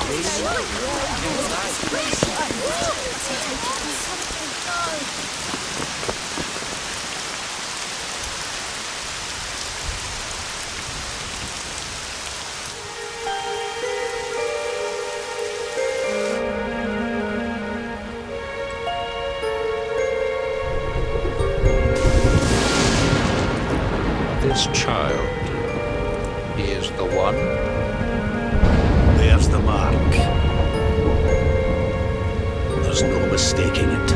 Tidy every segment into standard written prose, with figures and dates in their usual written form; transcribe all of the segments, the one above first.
This child, he is the one. There's the mark. There's no mistaking it.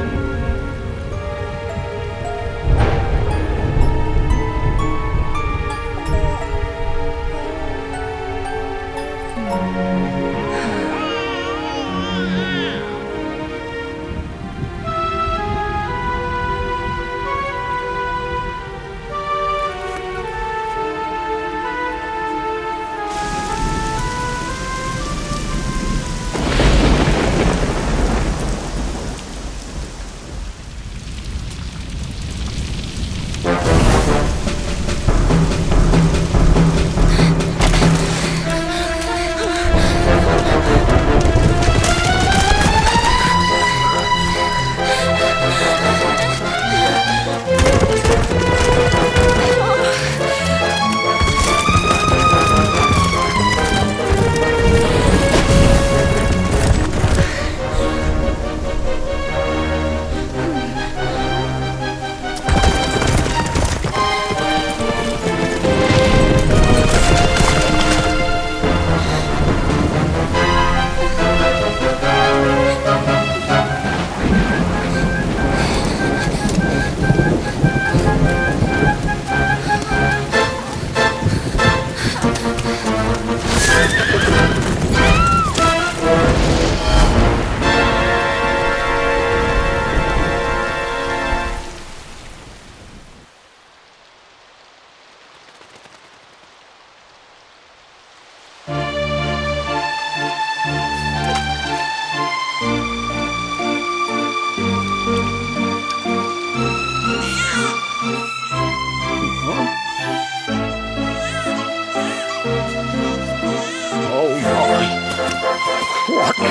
What in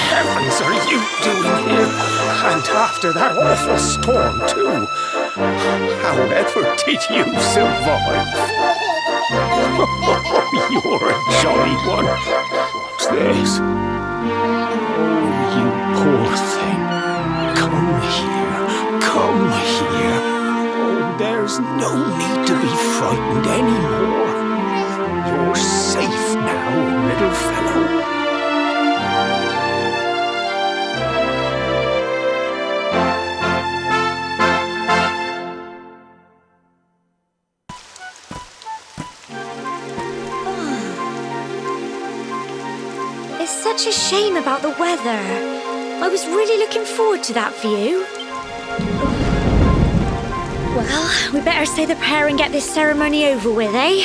heavens are you doing here? And after that awful storm, too. However did you survive? You're a jolly one. What's this? Oh, you poor thing. Come here. Come here. Oh, there's no need to be frightened anymore. You're safe now, little fellow. It's such a shame about the weather. I was really looking forward to that view. Well, we better say the prayer and get this ceremony over with, eh?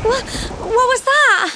What was that?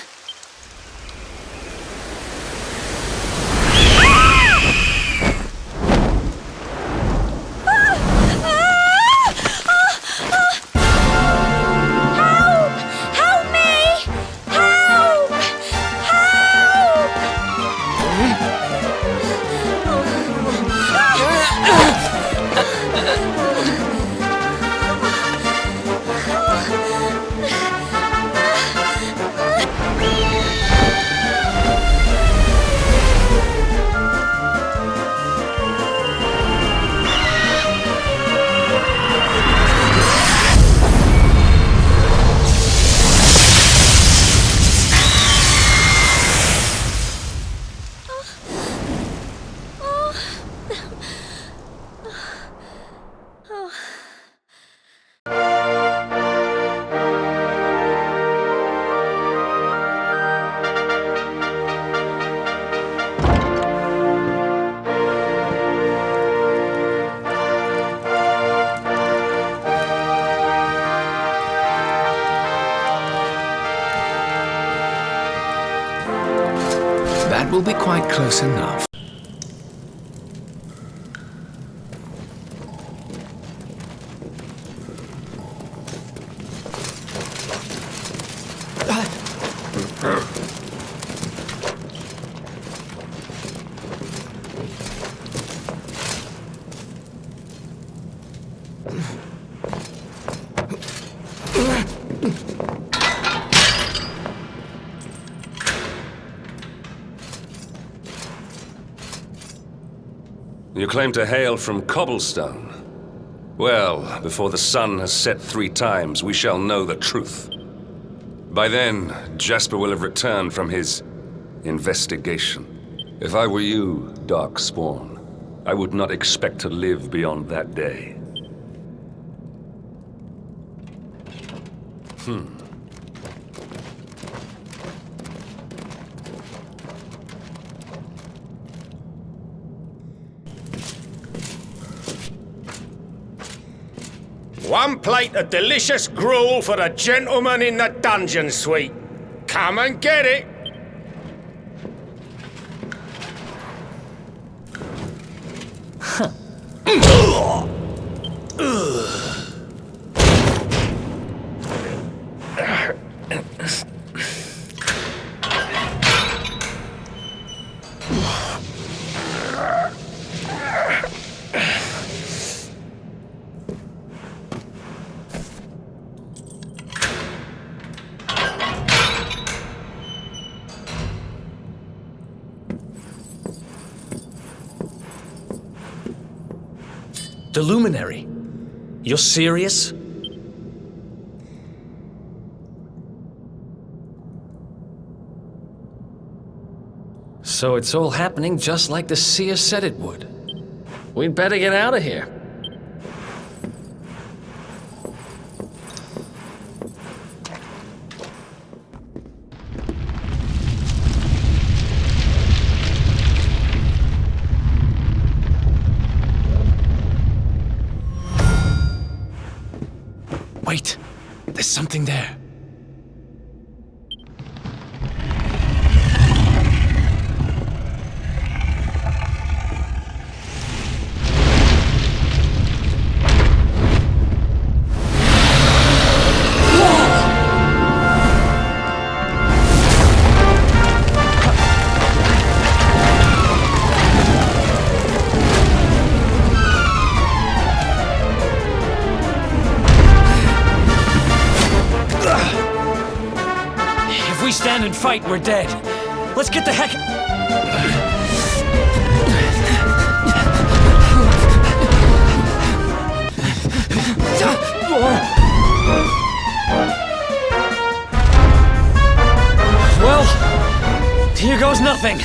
That will be quite close enough. You claim to hail from cobblestone. Well, before the sun has set 3 times, we shall know the truth. By then, Jasper will have returned from his investigation. If I were you, Darkspawn, I would not expect to live beyond that day. One plate of delicious gruel for the gentleman in the dungeon suite. Come and get it. The Luminary? You're serious? So it's all happening just like the seer said it would. We'd better get out of here. Wait, there's something there. If we stand and fight, we're dead. Let's get the heck... Well, here goes nothing.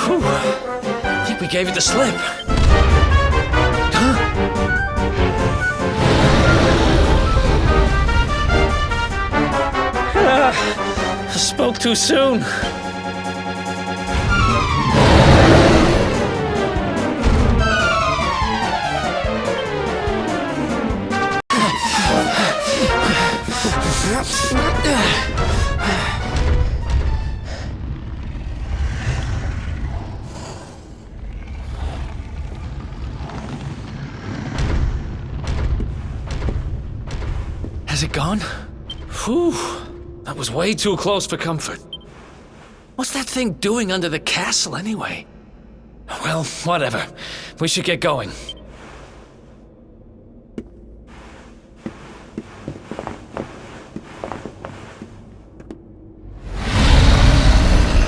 Whew. I think we gave it the slip. I spoke too soon. Has it gone? Whew. That was way too close for comfort. What's that thing doing under the castle, anyway? Well, whatever. We should get going.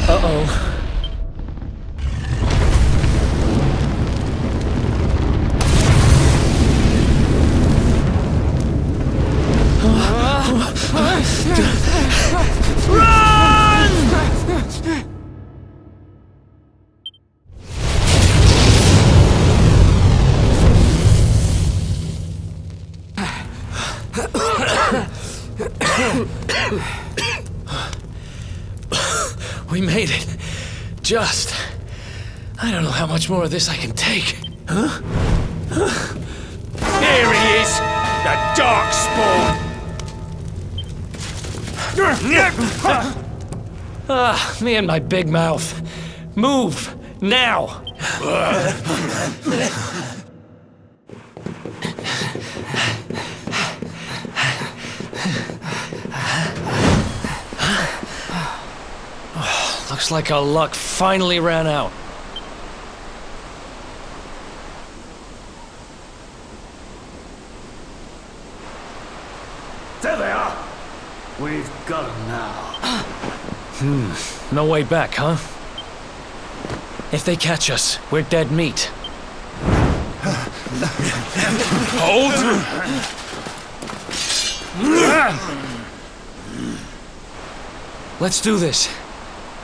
Uh-oh. We made it. Just. I don't know how much more of this I can take. Huh? Here he is, the Darkspawn. Me and my big mouth. Move, now! Looks like our luck finally ran out. There they are. We've got him now. No way back, huh? If they catch us, we're dead meat. Hold! Let's do this.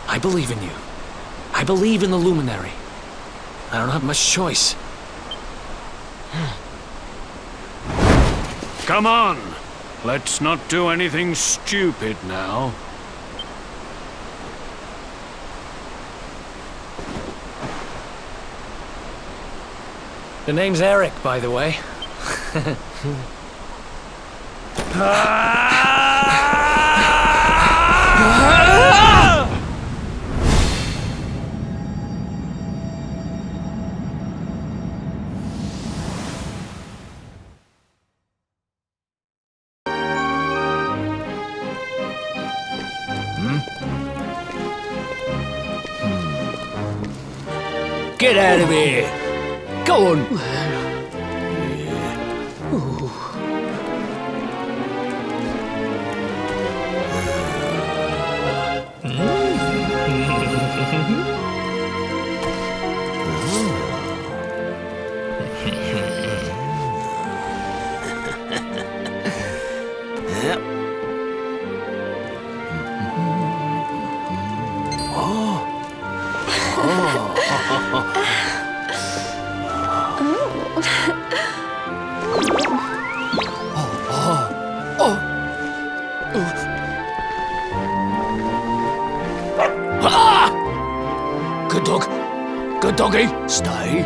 I believe in you. I believe in the Luminary. I don't have much choice. Come on! Let's not do anything stupid now. The name's Eric, by the way. Get out of here! Go on! Good dog. Good doggy. Stay.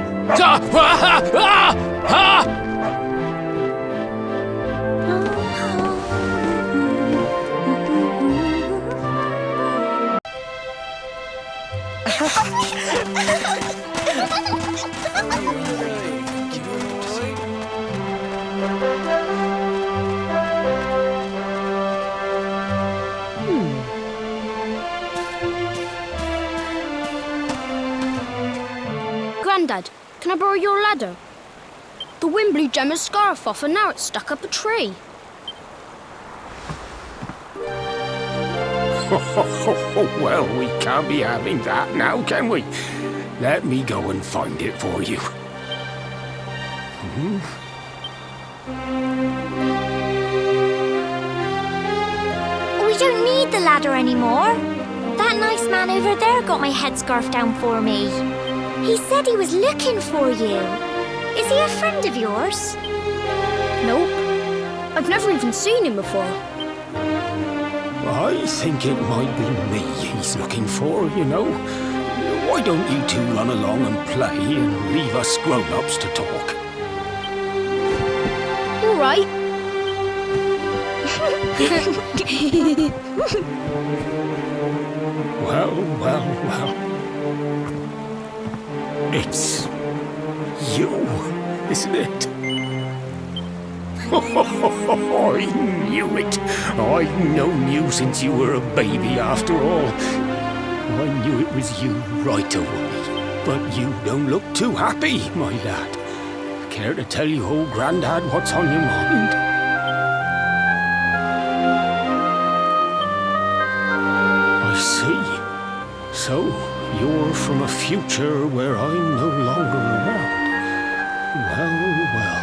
Grandad, can I borrow your ladder? The wind blew Gemma's scarf off and now it's stuck up a tree. Well, we can't be having that now, can we? Let me go and find it for you. We don't need the ladder anymore. That nice man over there got my headscarf down for me. He said he was looking for you. Is he a friend of yours? Nope. I've never even seen him before. I think it might be me he's looking for, you know. Why don't you two run along and play and leave us grown-ups to talk? All right. Well. It's you, isn't it? I knew it. I've known you since you were a baby, after all. I knew it was you right away. But you don't look too happy, my lad. Care to tell your old granddad what's on your mind? I see. So, you're from a future where I'm no longer around. Well.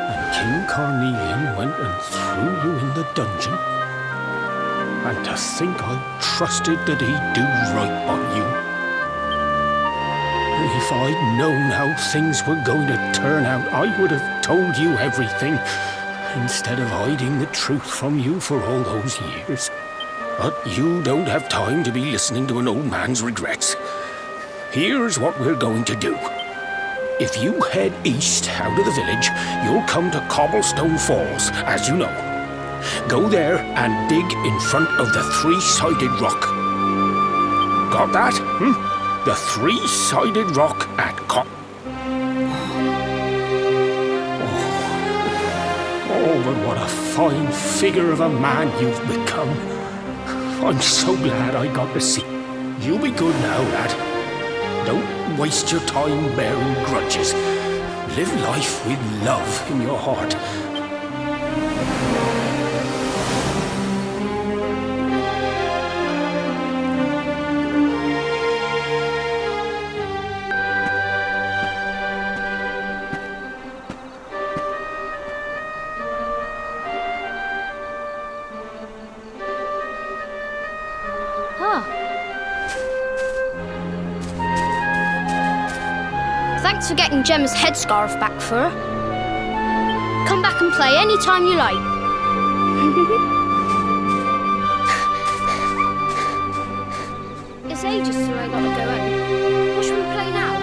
And King Carnelian went and threw you in the dungeon. And to think I trusted that he'd do right by you. If I'd known how things were going to turn out, I would have told you everything, instead of hiding the truth from you for all those years. But you don't have time to be listening to an old man's regrets. Here's what we're going to do. If you head east out of the village, you'll come to Cobblestone Falls, as you know. Go there and dig in front of the three-sided rock. Got that? The three-sided rock at Oh, but what a fine figure of a man you've become. I'm so glad I got to see. You'll be good now, lad. Don't waste your time bearing grudges. Live life with love in your heart. Thanks for getting Gemma's headscarf back for her. Come back and play any time you like. It's ages till I gotta go home. What should we play now?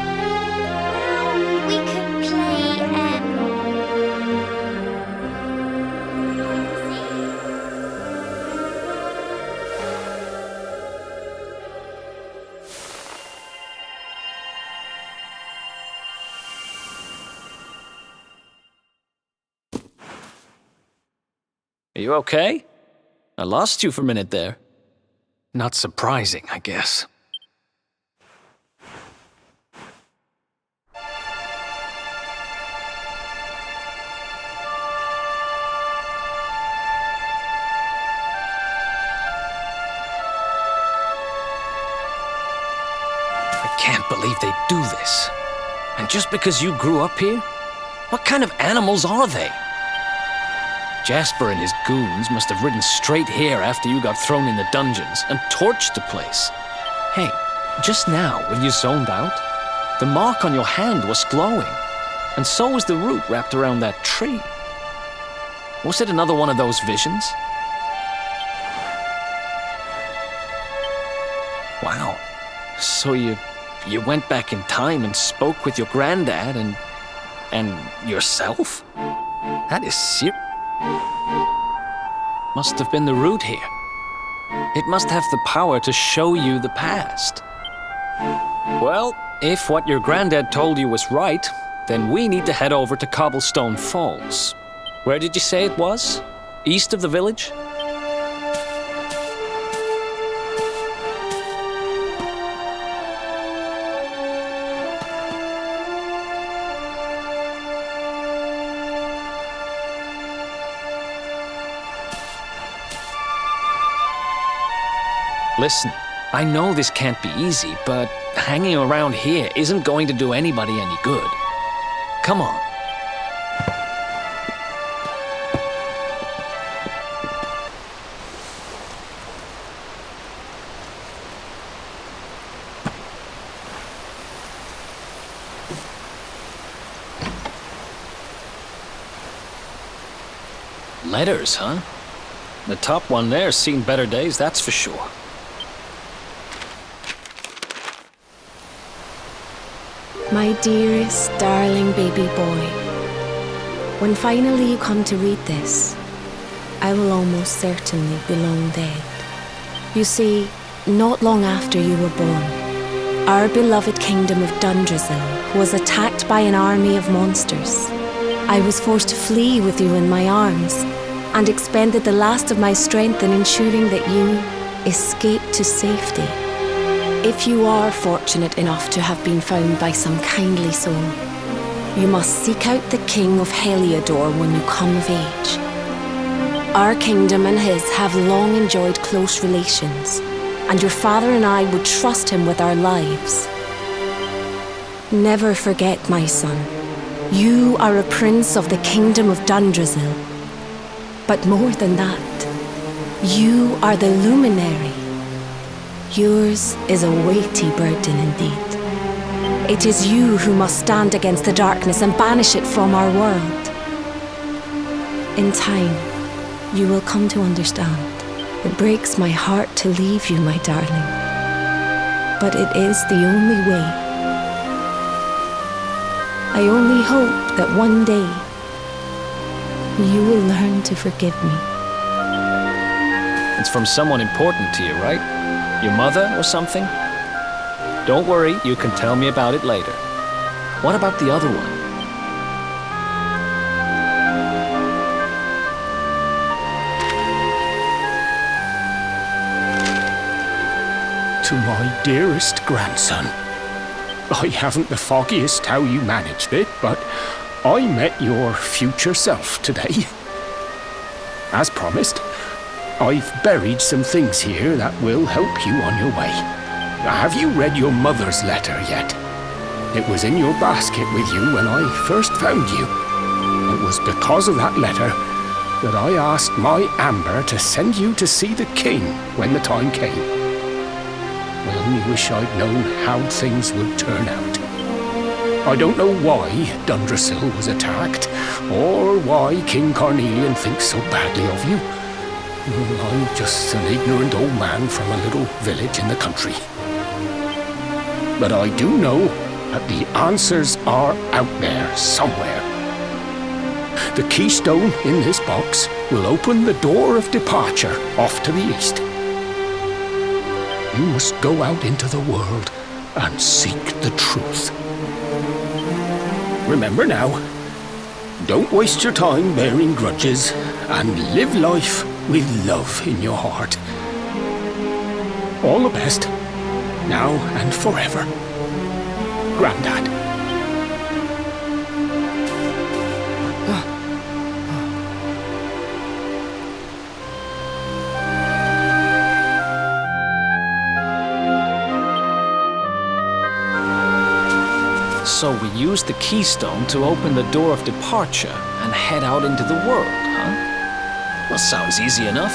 Well, we could play, Are you okay? I lost you for a minute there. Not surprising, I guess. I can't believe they do this. And just because you grew up here? What kind of animals are they? Jasper and his goons must have ridden straight here after you got thrown in the dungeons and torched the place. Hey, just now, when you zoned out, the mark on your hand was glowing, and so was the root wrapped around that tree. Was it another one of those visions? Wow. So you went back in time and spoke with your granddad and yourself? That is serious. Must have been the root here. It must have the power to show you the past. Well, if what your granddad told you was right, then we need to head over to Cobblestone Falls. Where did you say it was? East of the village? Listen, I know this can't be easy, but hanging around here isn't going to do anybody any good. Come on. Letters, huh? The top one there's seen better days, that's for sure. My dearest, darling baby boy, when finally you come to read this, I will almost certainly be long dead. You see, not long after you were born, our beloved kingdom of Dundrasil was attacked by an army of monsters. I was forced to flee with you in my arms and expended the last of my strength in ensuring that you escaped to safety. If you are fortunate enough to have been found by some kindly soul, you must seek out the King of Heliodor when you come of age. Our kingdom and his have long enjoyed close relations, and your father and I would trust him with our lives. Never forget, my son, you are a prince of the kingdom of Dundrasil. But more than that, you are the luminary. Yours is a weighty burden indeed. It is you who must stand against the darkness and banish it from our world. In time, you will come to understand. It breaks my heart to leave you, my darling. But it is the only way. I only hope that one day you will learn to forgive me. It's from someone important to you, right? Your mother or something? Don't worry, you can tell me about it later. What about the other one? To my dearest grandson. I haven't the foggiest how you managed it, but I met your future self today. As promised, I've buried some things here that will help you on your way. Have you read your mother's letter yet? It was in your basket with you when I first found you. It was because of that letter that I asked my Amber to send you to see the king when the time came. I only wish I'd known how things would turn out. I don't know why Dundrasil was attacked, or why King Carnelian thinks so badly of you. I'm just an ignorant old man from a little village in the country. But I do know that the answers are out there somewhere. The keystone in this box will open the door of departure off to the east. You must go out into the world and seek the truth. Remember now, don't waste your time bearing grudges, and live life with love in your heart. All the best, now and forever. Grandad. So we used the keystone to open the door of departure and head out into the world, huh? Well, sounds easy enough.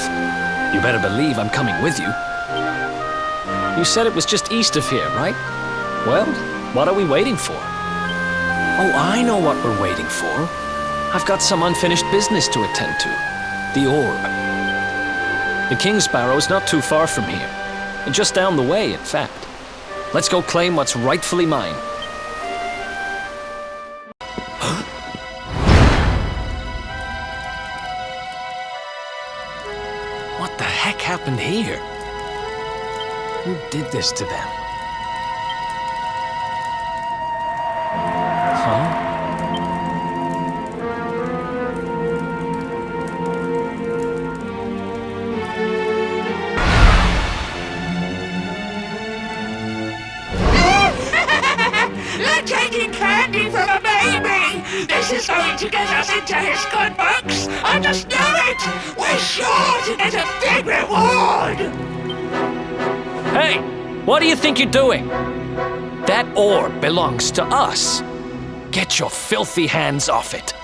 You better believe I'm coming with you. You said it was just east of here, right? Well, what are we waiting for? Oh, I know what we're waiting for. I've got some unfinished business to attend to. The orb. The King Sparrow's not too far from here. Just down the way, in fact. Let's go claim what's rightfully mine. What the heck happened here? Who did this to them? Huh? You're taking candy from a baby! This is going to get us into his good books! I just know it! We're sure to get a big reward! Hey! What do you think you're doing? That orb belongs to us. Get your filthy hands off it.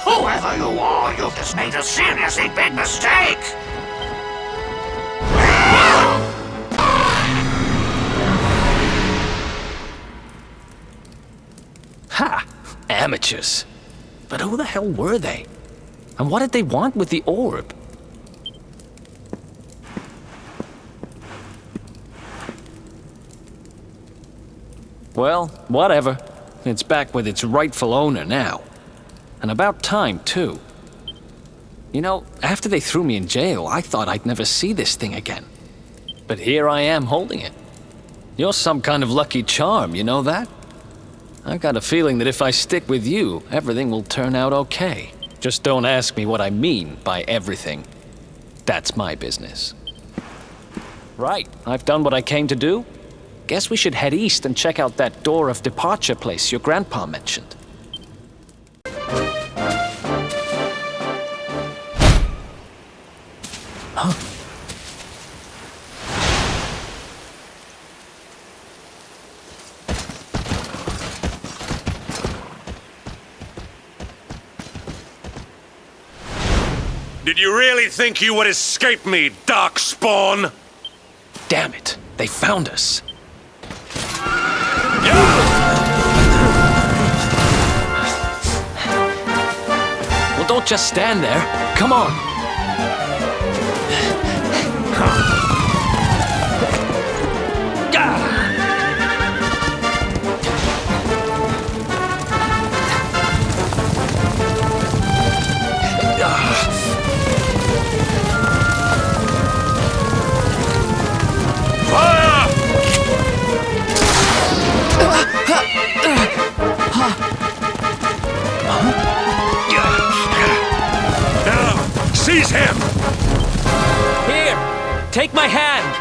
Whoever you are, you've just made a seriously big mistake! Ha! Amateurs. But who the hell were they? And what did they want with the orb? Well, whatever. It's back with its rightful owner now. And about time, too. You know, after they threw me in jail, I thought I'd never see this thing again. But here I am holding it. You're some kind of lucky charm, you know that? I've got a feeling that if I stick with you, everything will turn out okay. Just don't ask me what I mean by everything. That's my business. Right, I've done what I came to do. Guess we should head east and check out that door of departure place your grandpa mentioned. Huh? Did you really think you would escape me, Darkspawn? Damn it, they found us. Well, don't just stand there. Come on. Seize him! Here, take my hand.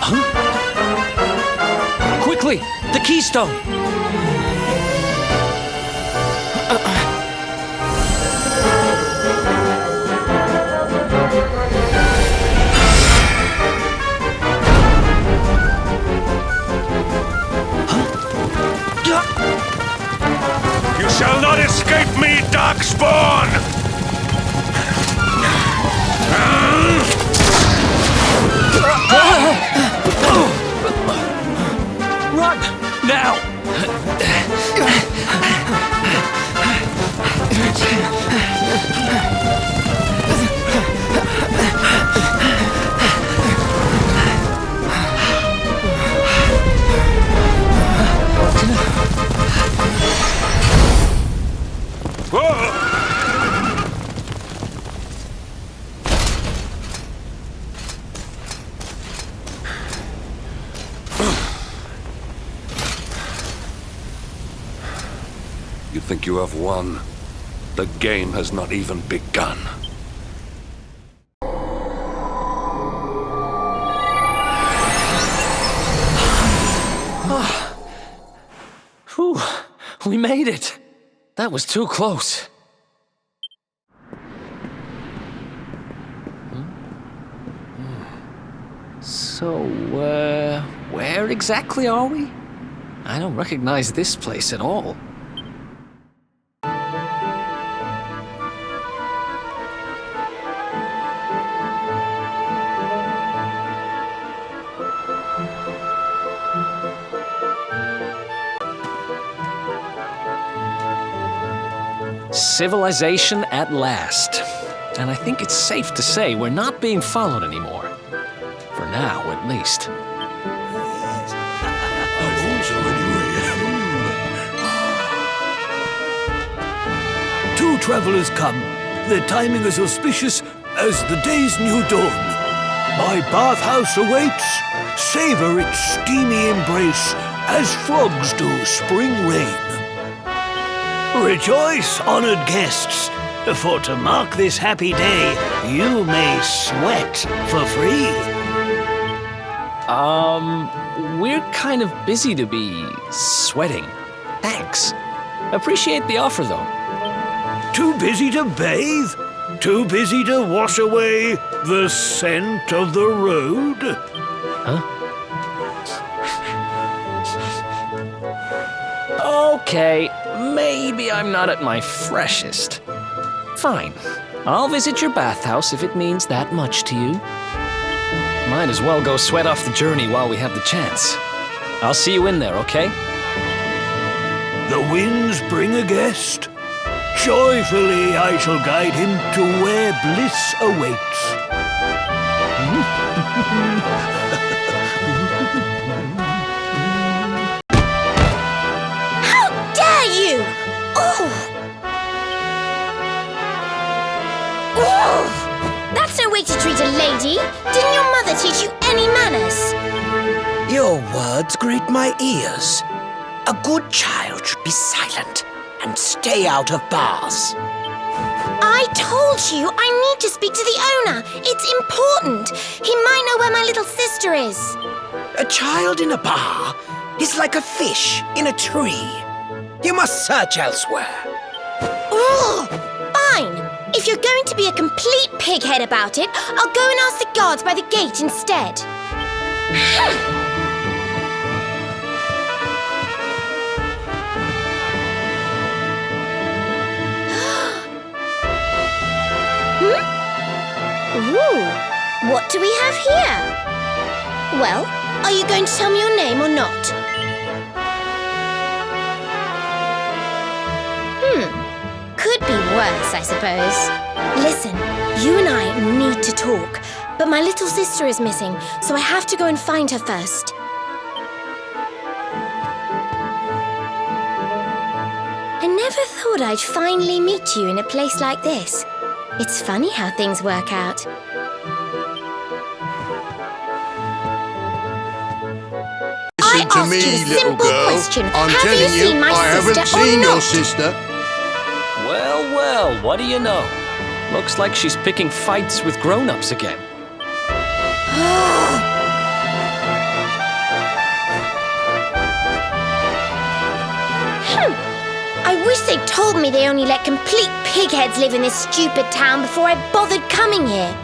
Huh? Quickly, the keystone. think you have won. The game has not even begun. Whew, we made it. That was too close. So, where exactly are we? I don't recognize this place at all. Civilization at last. And I think it's safe to say we're not being followed anymore. For now, at least. Two travelers come. Their timing is auspicious as the day's new dawn. My bathhouse awaits. Savor its steamy embrace as frogs do spring rain. Rejoice, honored guests, for to mark this happy day, you may sweat for free. We're kind of busy to be sweating. Thanks. Appreciate the offer, though. Too busy to bathe? Too busy to wash away the scent of the road? Huh? Okay, maybe I'm not at my freshest. Fine. I'll visit your bathhouse if it means that much to you. Might as well go sweat off the journey while we have the chance. I'll see you in there, okay? The winds bring a guest. Joyfully I shall guide him to where bliss awaits. How dare you! Oh! Oh! That's no way to treat a lady. Didn't your mother teach you any manners? Your words grate my ears. A good child should be silent and stay out of bars. I told you I need to speak to the owner. It's important. He might know where my little sister is. A child in a bar is like a fish in a tree. You must search elsewhere. Oh, fine. If you're going to be a complete pighead about it, I'll go and ask the guards by the gate instead. Ooh, what do we have here? Well, are you going to tell me your name or not? Could be worse, I suppose. Listen, you and I need to talk, but my little sister is missing, so I have to go and find her first. I never thought I'd finally meet you in a place like this. It's funny how things work out. Listen to me, little girl. I'm telling you, I haven't seen your sister. Well, what do you know? Looks like she's picking fights with grown-ups again. I wish they'd told me they only let complete pigheads live in this stupid town before I bothered coming here.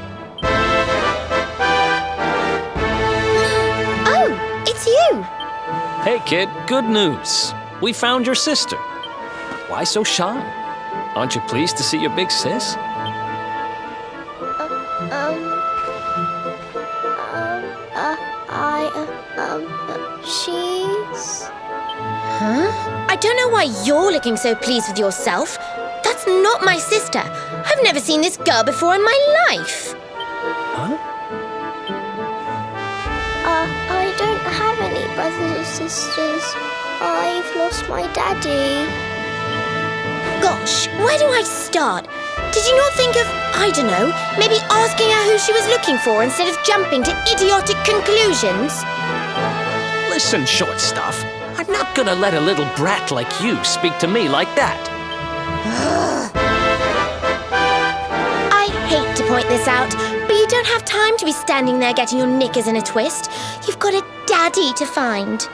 Oh, it's you. Hey, kid, good news. We found your sister. Why so shy? Aren't you pleased to see your big sis? She's... Huh? I don't know why you're looking so pleased with yourself. That's not my sister. I've never seen this girl before in my life. Huh? I don't have any brothers or sisters. I've lost my daddy. Gosh, where do I start? Did you not think of, I don't know, maybe asking her who she was looking for instead of jumping to idiotic conclusions? Listen, short stuff. I'm not gonna let a little brat like you speak to me like that. I hate to point this out, but you don't have time to be standing there getting your knickers in a twist. You've got a daddy to find.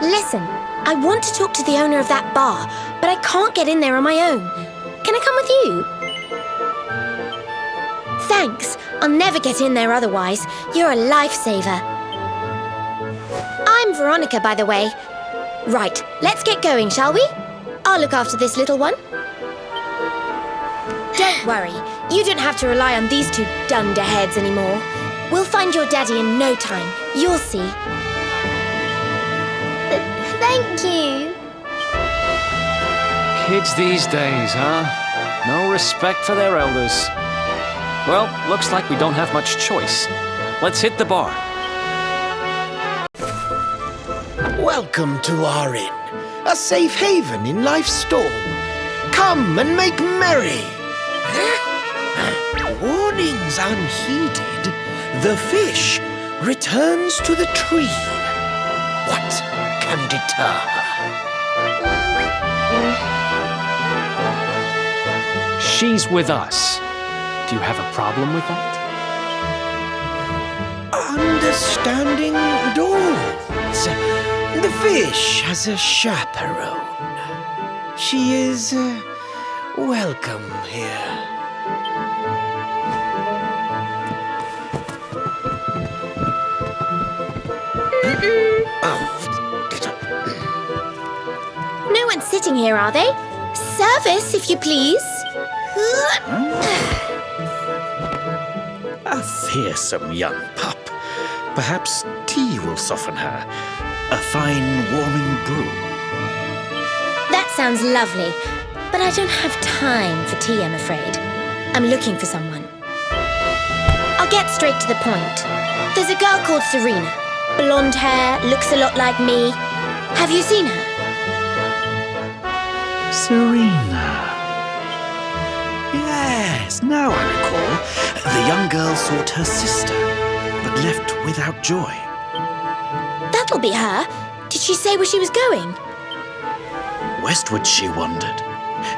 Listen, I want to talk to the owner of that bar, but I can't get in there on my own. Can I come with you? Thanks. I'll never get in there otherwise. You're a lifesaver. I'm Veronica, by the way. Right, let's get going, shall we? I'll look after this little one. Don't worry. You don't have to rely on these two dunderheads anymore. We'll find your daddy in no time. You'll see. Thank you. Kids these days, huh? No respect for their elders. Well, looks like we don't have much choice. Let's hit the bar. Welcome to our inn, a safe haven in life's storm. Come and make merry. Warnings unheeded, the fish returns to the tree. What can deter her? She's with us. Do you have a problem with that? Understanding dawns. The fish has a chaperone. She is welcome here. No one's sitting here, are they? Service, if you please. A fearsome young pup. Perhaps tea will soften her. A fine warming brew. That sounds lovely, but I don't have time for tea, I'm afraid. I'm looking for someone. I'll get straight to the point. There's a girl called Serena. Blonde hair, looks a lot like me. Have you seen her? Serena. Yes, now I recall. The young girl sought her sister, but left without joy. That'll be her. Did she say where she was going? Westward she wandered,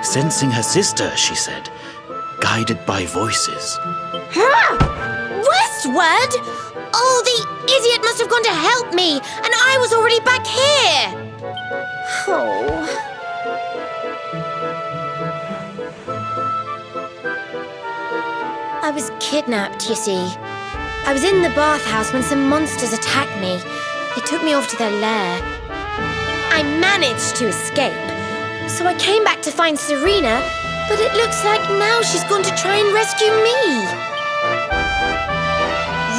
sensing her sister, she said, guided by voices. Westward? Oh, the idiot must have gone to help me, and I was already back here. Oh. I was kidnapped, you see. I was in the bathhouse when some monsters attacked me. They took me off to their lair. I managed to escape. So I came back to find Serena, but it looks like now she's gone to try and rescue me.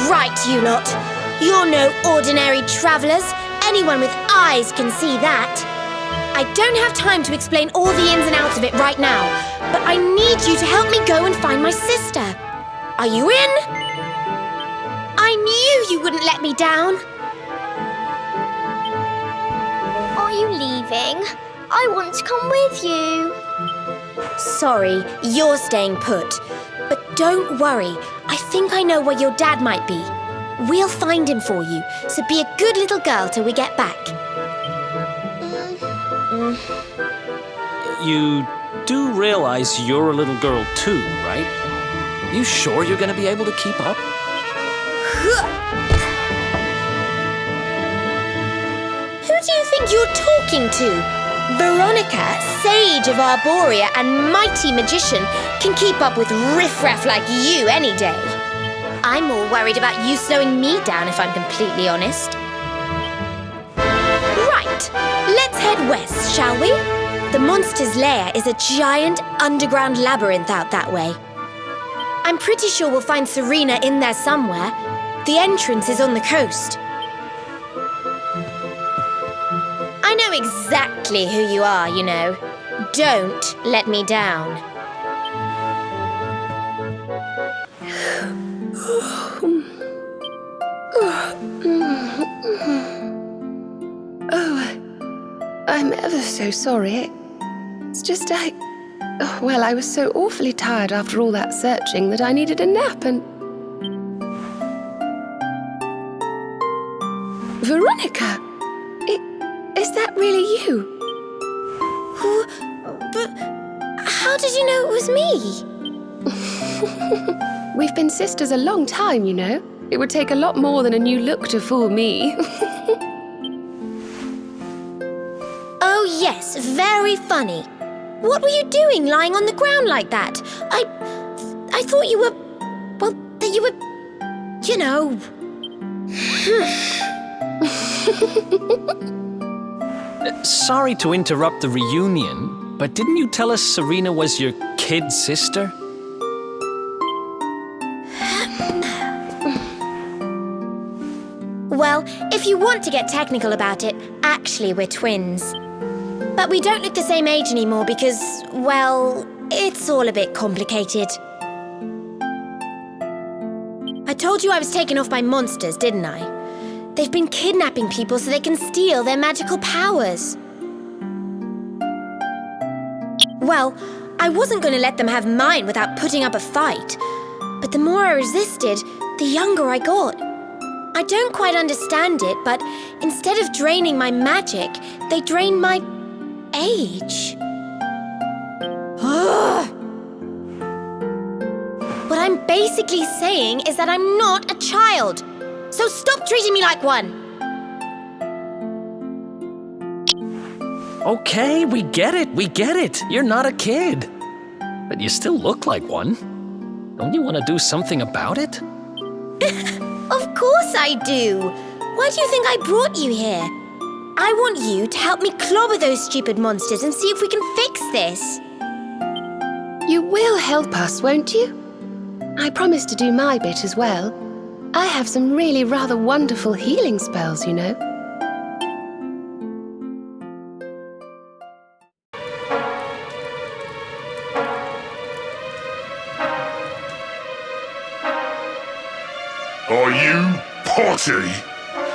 Right, you lot. You're no ordinary travellers. Anyone with eyes can see that. I don't have time to explain all the ins and outs of it right now, but I need you to help me go and find my sister. Are you in? I knew you wouldn't let me down. Are you leaving? I want to come with you. Sorry, you're staying put. But don't worry, I think I know where your dad might be. We'll find him for you, so be a good little girl till we get back. You do realize you're a little girl too, right? You sure you're gonna be able to keep up? Who do you think you're talking to? Veronica, sage of Arborea and mighty magician, can keep up with riffraff like you any day. I'm more worried about you slowing me down, if I'm completely honest. Right, let's head west, shall we? The monster's lair is a giant underground labyrinth out that way. I'm pretty sure we'll find Serena in there somewhere. The entrance is on the coast. I know exactly who you are, you know. Don't let me down. Oh, I'm ever so sorry. It's just I was so awfully tired after all that searching that I needed a nap and... Veronica! Is Is that really you? But how did you know it was me? We've been sisters a long time, you know. It would take a lot more than a new look to fool me. Oh yes, very funny. What were you doing lying on the ground like that? I thought you were... well, that you were... you know... Sorry to interrupt the reunion, but didn't you tell us Serena was your kid sister? Well, if you want to get technical about it, actually we're twins. But we don't look the same age anymore because, well, it's all a bit complicated. I told you I was taken off by monsters, didn't I? They've been kidnapping people so they can steal their magical powers. Well, I wasn't going to let them have mine without putting up a fight. But the more I resisted, the younger I got. I don't quite understand it, but instead of draining my magic, they drain my age. What I'm basically saying is that I'm not a child. So stop treating me like one. Okay, we get it. You're not a kid. But you still look like one. Don't you want to do something about it? Of course I do. Why do you think I brought you here? I want you to help me clobber those stupid monsters and see if we can fix this. You will help us, won't you? I promise to do my bit as well. I have some really rather wonderful healing spells, you know. Are you potty?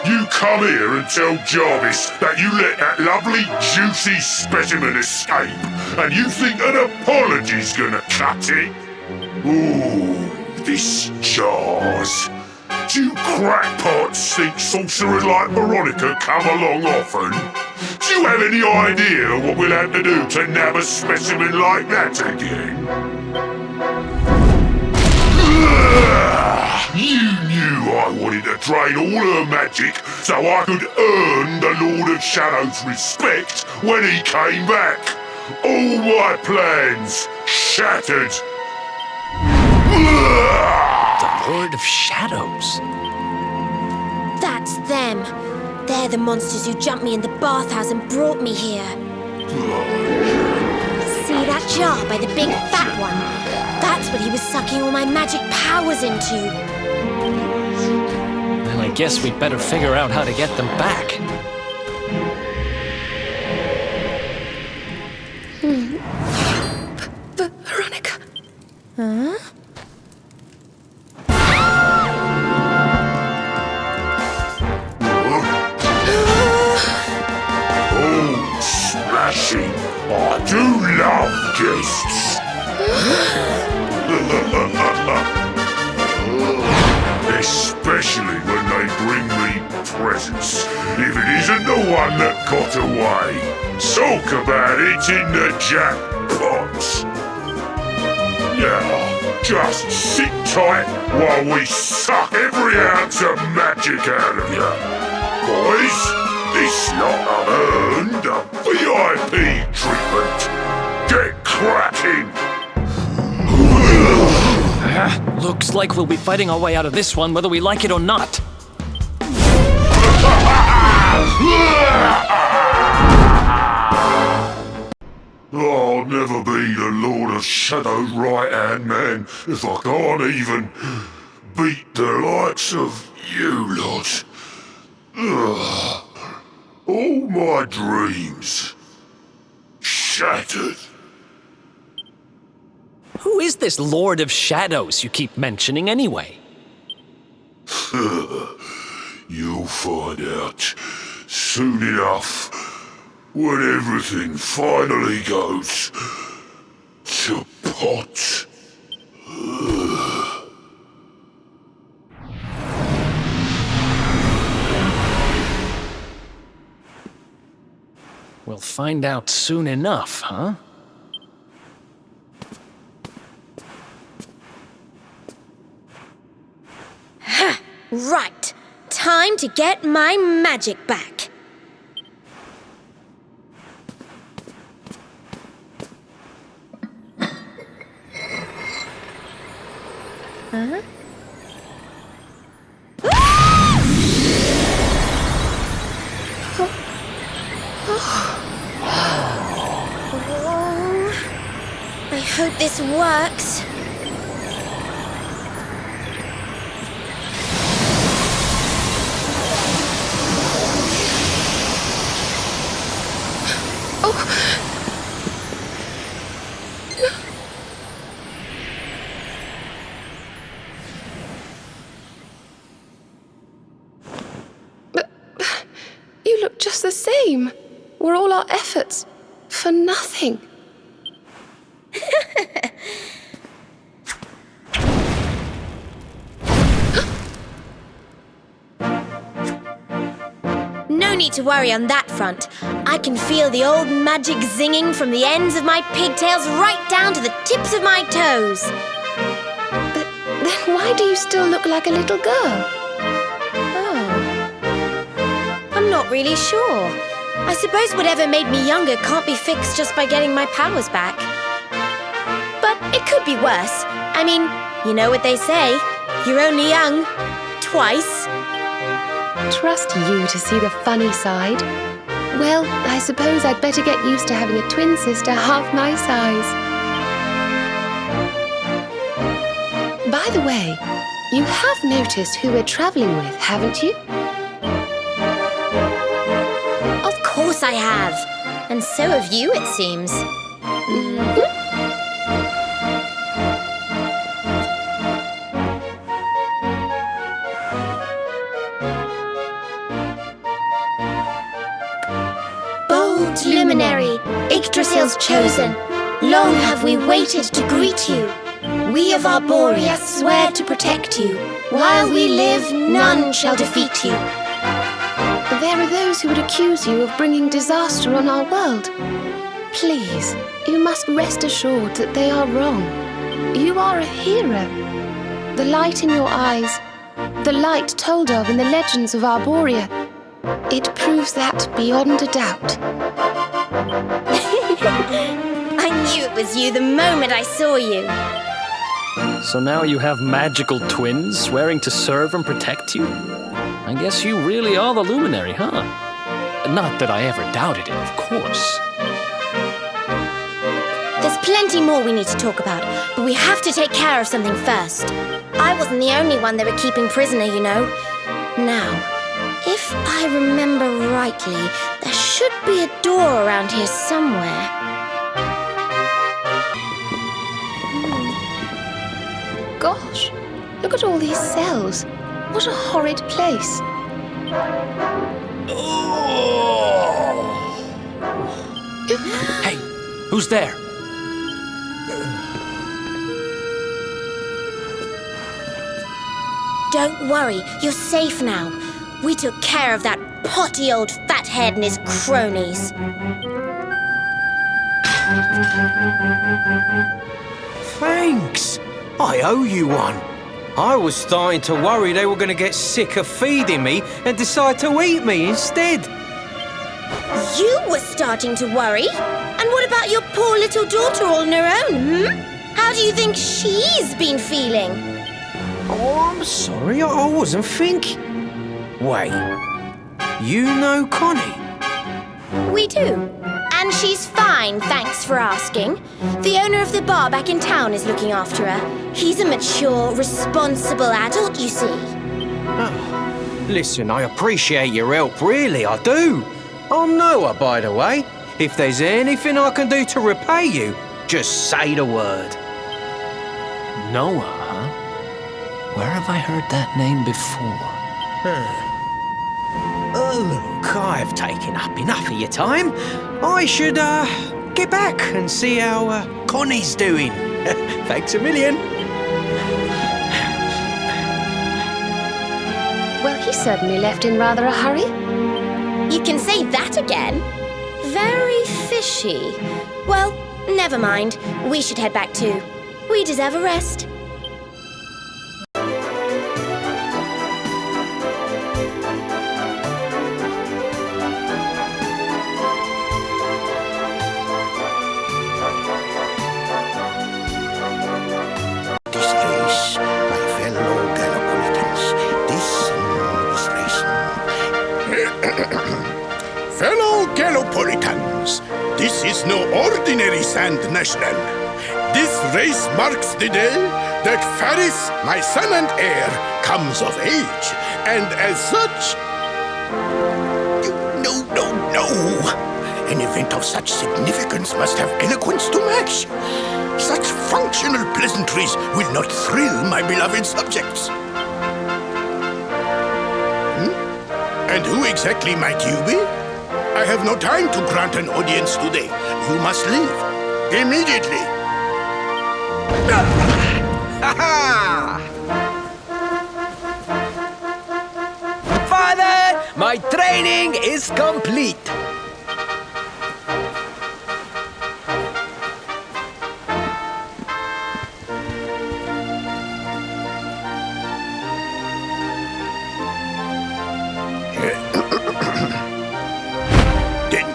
You come here and tell Jarvis that you let that lovely juicy specimen escape, and you think an apology's gonna cut it? Ooh, this jars. Do you crackpots think sorcerers like Veronica come along often? Do you have any idea what we'll have to do to nab a specimen like that again? You knew I wanted to drain all her magic so I could earn the Lord of Shadow's respect when he came back. All my plans shattered. The Lord of Shadows? That's them. They're the monsters who jumped me in the bathhouse and brought me here. See that jar by the big fat one? That's what he was sucking all my magic powers into. Then I guess we'd better figure out how to get them back. Veronica. Huh? Oh, smashing! I do love guests! Especially when they bring me presents, if it isn't the one that got away. Talk about it in the jackpot! Now, just sit tight while we suck every ounce of magic out of you. Boys, this lot have earned a VIP treatment. Get cracking! Looks like we'll be fighting our way out of this one whether we like it or not. I'll never be the Lord of Shadow's right-hand man if I can't even beat the likes of you lot. All my dreams shattered. Who is this Lord of Shadows you keep mentioning anyway? You'll find out soon enough when everything finally goes to pot. find out soon enough, huh? Ha! Right. Time to get my magic back. Huh? I hope this works. You look just the same. Were all our efforts for nothing? No need to worry on that front. I can feel the old magic zinging from the ends of my pigtails right down to the tips of my toes. But then why do you still look like a little girl? I'm not really sure. I suppose whatever made me younger can't be fixed just by getting my powers back. But it could be worse. I mean, you know what they say. You're only young. Twice. Trust you to see the funny side. Well, I suppose I'd better get used to having a twin sister half my size. By the way, you have noticed who we're travelling with, haven't you? Of course I have. And so have you, it seems. Bold luminary, Yggdrasil's chosen, long have we waited to greet you. We of Arborea swear to protect you. While we live, none shall defeat you. There are those who would accuse you of bringing disaster on our world. Please, you must rest assured that they are wrong. You are a hero. The light in your eyes, the light told of in the legends of Arborea, it proves that beyond a doubt. I knew it was you the moment I saw you. So now you have magical twins swearing to serve and protect you? I guess you really are the luminary, huh? Not that I ever doubted it, of course. There's plenty more we need to talk about, but we have to take care of something first. I wasn't the only one they were keeping prisoner, you know. Now, if I remember rightly, there should be a door around here somewhere. Gosh, look at all these cells. What a horrid place. Hey, who's there? Don't worry, you're safe now. We took care of that potty old fathead and his cronies. Thanks. I owe you one. I was starting to worry they were going to get sick of feeding me and decide to eat me instead. You were starting to worry? And what about your poor little daughter all on her own, How do you think she's been feeling? Oh, I'm sorry, I wasn't thinking. Wait, you know Connie? We do. And she's fine, thanks for asking. The owner of the bar back in town is looking after her. He's a mature, responsible adult, you see. Oh, listen, I appreciate your help, really, I do. I'm Noah, by the way. If there's anything I can do to repay you, just say the word. Noah, huh? Where have I heard that name before? Look, I've taken up enough of your time. I should, get back and see how, Connie's doing. Thanks a million. Well, he certainly left in rather a hurry. You can say that again. Very very fishy. Well, never mind. We should head back too. We deserve a rest. Fellow Galopolitans, this is no ordinary Sand National. This race marks the day that Faris, my son and heir, comes of age. And as such... No. An event of such significance must have eloquence to match. Such functional pleasantries will not thrill my beloved subjects. And who exactly might you be? I have no time to grant an audience today. You must leave. Immediately. Father, my training is complete.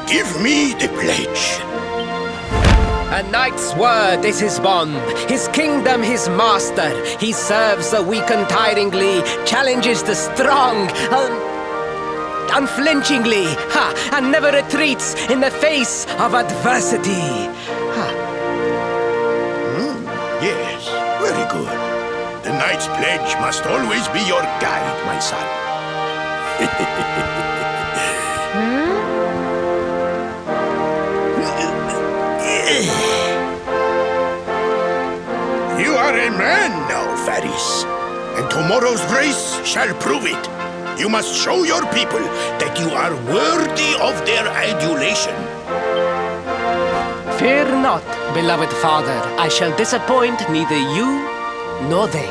Give me the pledge. A knight's word is his bond, his kingdom his master. He serves the weak untiringly, challenges the strong unflinchingly, and never retreats in the face of adversity. Yes, very good. The knight's pledge must always be your guide, my son. You are a man now, Faris, and tomorrow's race shall prove it. You must show your people that you are worthy of their adulation. Fear not, beloved father. I shall disappoint neither you nor they.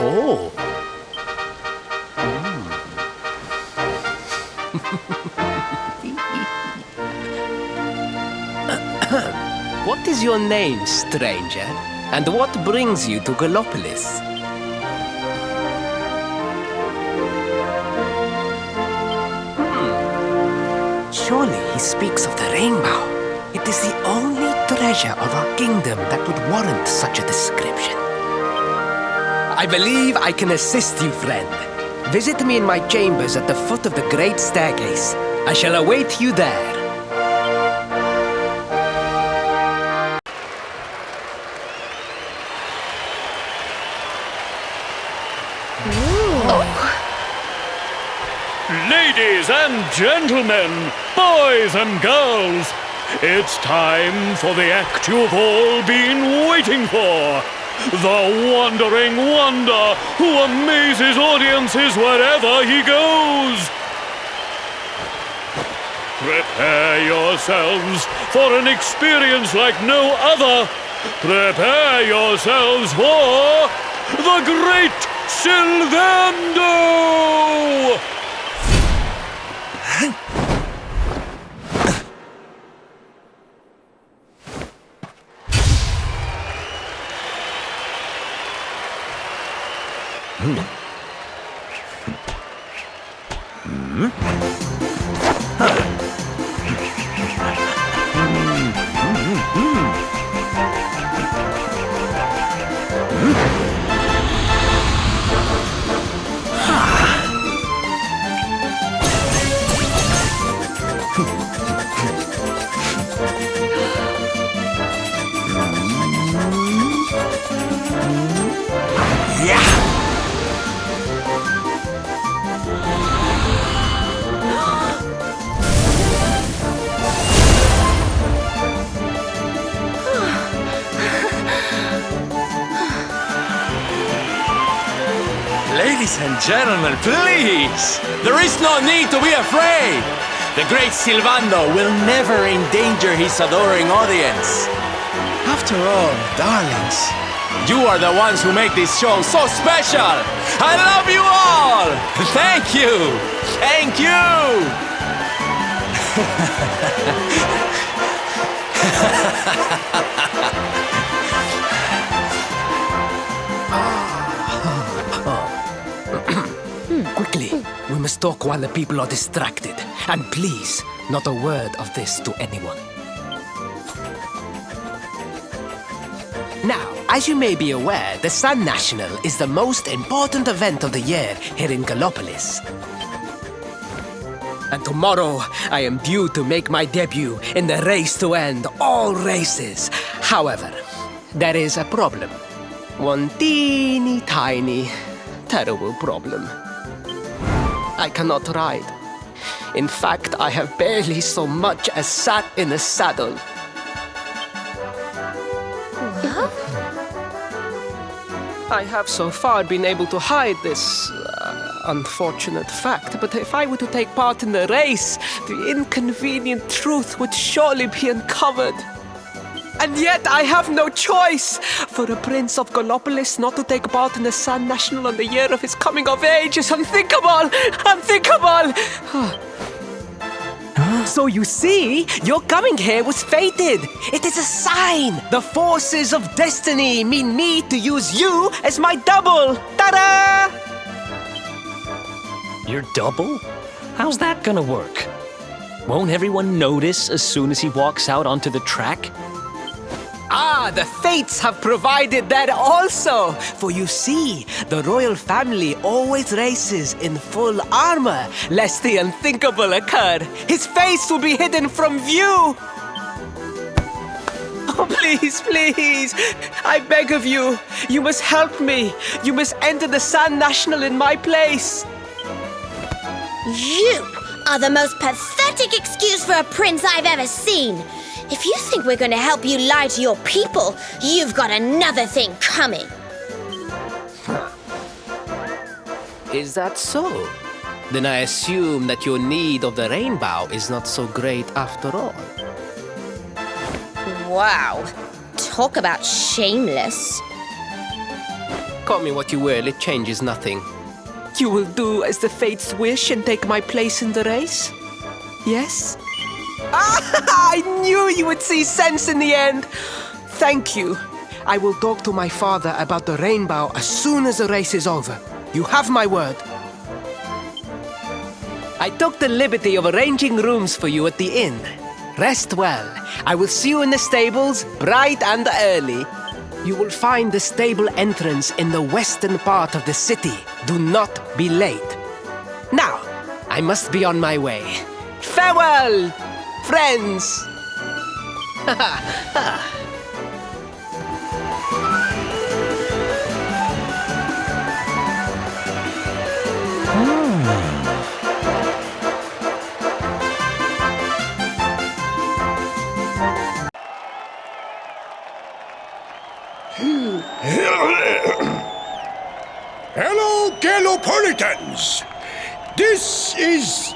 Oh. What is your name, stranger? And what brings you to Gallopolis? Surely he speaks of the rainbow. It is the only treasure of our kingdom that would warrant such a description. I believe I can assist you, friend. Visit me in my chambers at the foot of the great staircase. I shall await you there. Ladies and gentlemen, boys and girls, it's time for the act you've all been waiting for. The Wandering Wonder, who amazes audiences wherever he goes. Prepare yourselves for an experience like no other. Prepare yourselves for the Great Sylvando! Ladies and gentlemen, please! There is no need to be afraid! The great Sylvando will never endanger his adoring audience. After all, darlings, You are the ones who make this show so special. I love you all. Thank you. Thank you. Quickly, we must talk while the people are distracted. And please, not a word of this to anyone. Now, as you may be aware, the Sun National is the most important event of the year here in Gallopolis. And tomorrow, I am due to make my debut in the race to end all races. However, there is a problem. One teeny tiny, terrible problem. I cannot ride. In fact, I have barely so much as sat in a saddle. I have so far been able to hide this unfortunate fact, but if I were to take part in the race, the inconvenient truth would surely be uncovered. And yet I have no choice. For a prince of Gallopolis not to take part in the Sun National on the year of his coming of age is unthinkable! Unthinkable! So you see, your coming here was fated. It is a sign. The forces of destiny mean me to use you as my double. Ta-da! Your double? How's that gonna work? Won't everyone notice as soon as he walks out onto the track? Ah, the fates have provided that also. For you see, the royal family always races in full armor, lest the unthinkable occur. His face will be hidden from view. Oh, please, please, I beg of you, you must help me. You must enter the Sun National in my place. You are the most pathetic excuse for a prince I've ever seen. If you think we're going to help you lie to your people, you've got another thing coming. Is that so? Then I assume that your need of the rainbow is not so great after all. Wow. Talk about shameless. Call me what you will, it changes nothing. You will do as the fates wish and take my place in the race? Yes? I knew you would see sense in the end. Thank you. I will talk to my father about the rainbow as soon as the race is over. You have my word. I took the liberty of arranging rooms for you at the inn. Rest well. I will see you in the stables, bright and early. You will find the stable entrance in the western part of the city. Do not be late. Now, I must be on my way. Farewell, friends! Hello, Gallopolitans! This is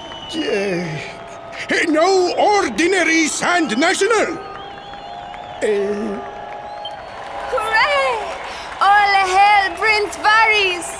no ordinary Sand National. Hooray! All hail Prince Varys!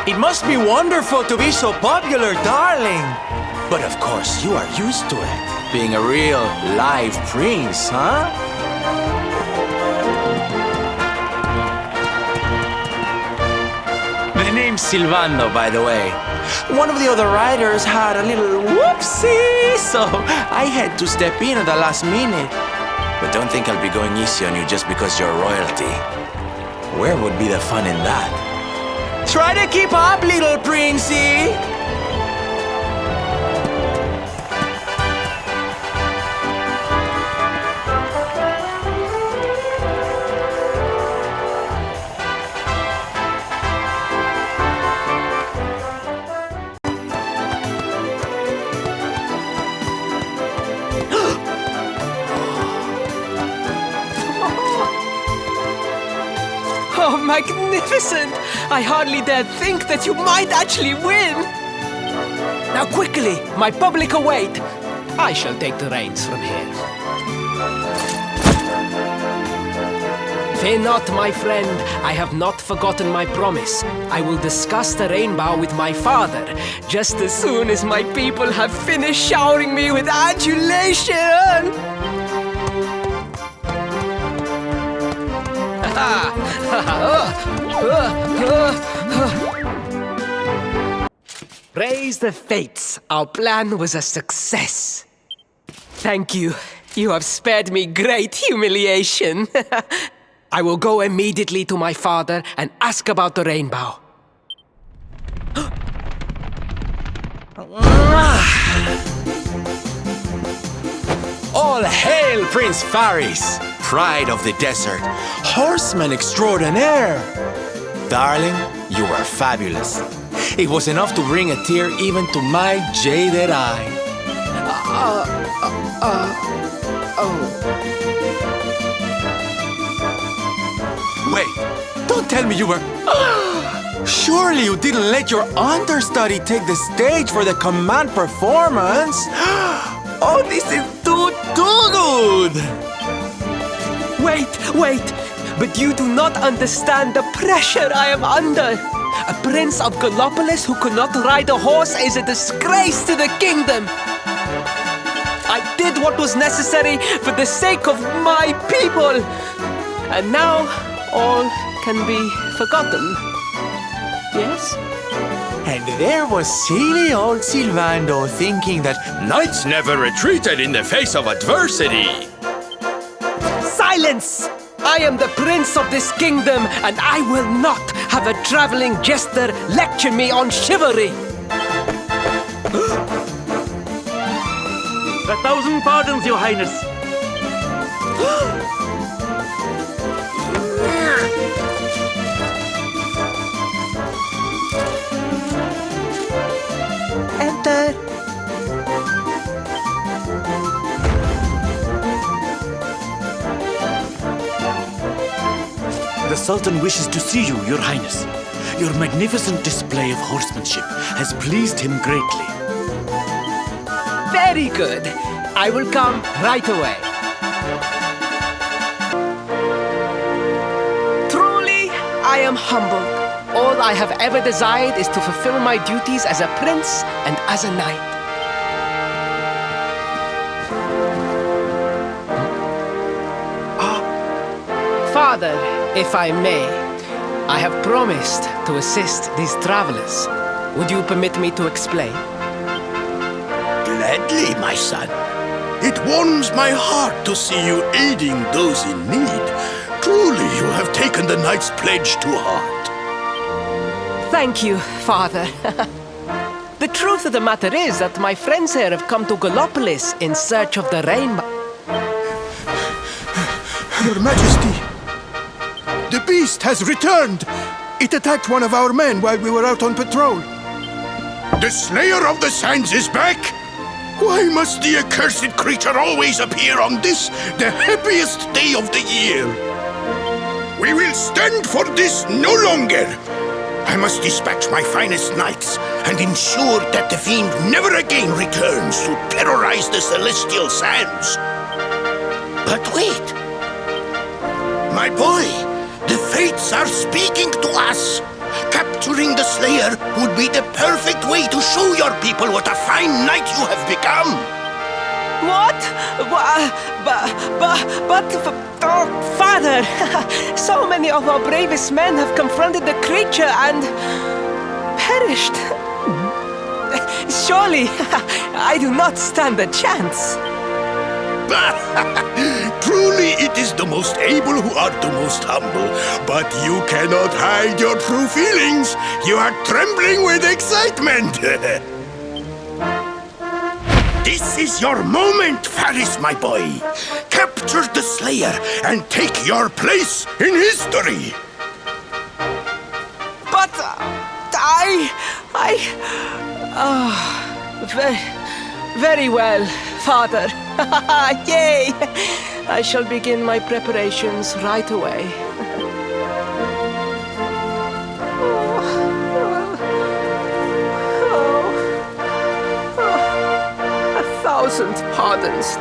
It must be wonderful to be so popular, darling. But of course, you are used to it. Being a real live prince, huh? The name's Silvano, by the way. One of the other riders had a little whoopsie, so I had to step in at the last minute. But don't think I'll be going easy on you just because you're royalty. Where would be the fun in that? Try to keep up, little princey. Oh, magnificent! I hardly dared think that you might actually win! Now quickly, my public await! I shall take the reins from here. Fear not, my friend. I have not forgotten my promise. I will discuss the rainbow with my father, just as soon as my people have finished showering me with adulation! Praise the fates, our plan was a success. Thank you. You have spared me great humiliation. I will go immediately to my father and ask about the rainbow. All hail Prince Faris, pride of the desert, horseman extraordinaire. Darling, you were fabulous. It was enough to bring a tear even to my jaded eye. Wait, don't tell me you were... Surely you didn't let your understudy take the stage for the command performance? Oh, this is too good! Wait! But you do not understand the pressure I am under. A prince of Gallopolis who could not ride a horse is a disgrace to the kingdom. I did what was necessary for the sake of my people. And now all can be forgotten. Yes? And there was silly old Silvando thinking that knights never retreated in the face of adversity. Silence! I am the prince of this kingdom, and I will not have a traveling jester lecture me on chivalry. 1,000 pardons, Your Highness. Enter. The Sultan wishes to see you, Your Highness. Your magnificent display of horsemanship has pleased him greatly. Very good. I will come right away. Truly, I am humbled. All I have ever desired is to fulfill my duties as a prince and as a knight. Father, if I may, I have promised to assist these travelers. Would you permit me to explain? Gladly, my son. It warms my heart to see you aiding those in need. Truly, you have taken the knight's pledge to heart. Thank you, Father. The truth of the matter is that my friends here have come to Gallopolis in search of the rainbow. Your Majesty, the beast has returned! It attacked one of our men while we were out on patrol. The Slayer of the Sands is back? Why must the accursed creature always appear on this, the happiest day of the year? We will stand for this no longer! I must dispatch my finest knights and ensure that the fiend never again returns to terrorize the celestial sands. But wait! My boy, the fates are speaking to us! Capturing the Slayer would be the perfect way to show your people what a fine knight you have become! What? Oh, Father! So many of our bravest men have confronted the creature and perished. Surely, I do not stand a chance. Truly, it is the most able who are the most humble. But you cannot hide your true feelings. You are trembling with excitement. This is your moment, Faris, my boy. Capture the Slayer and take your place in history. But very well, Father. Yay! I shall begin my preparations right away. A thousand pardons.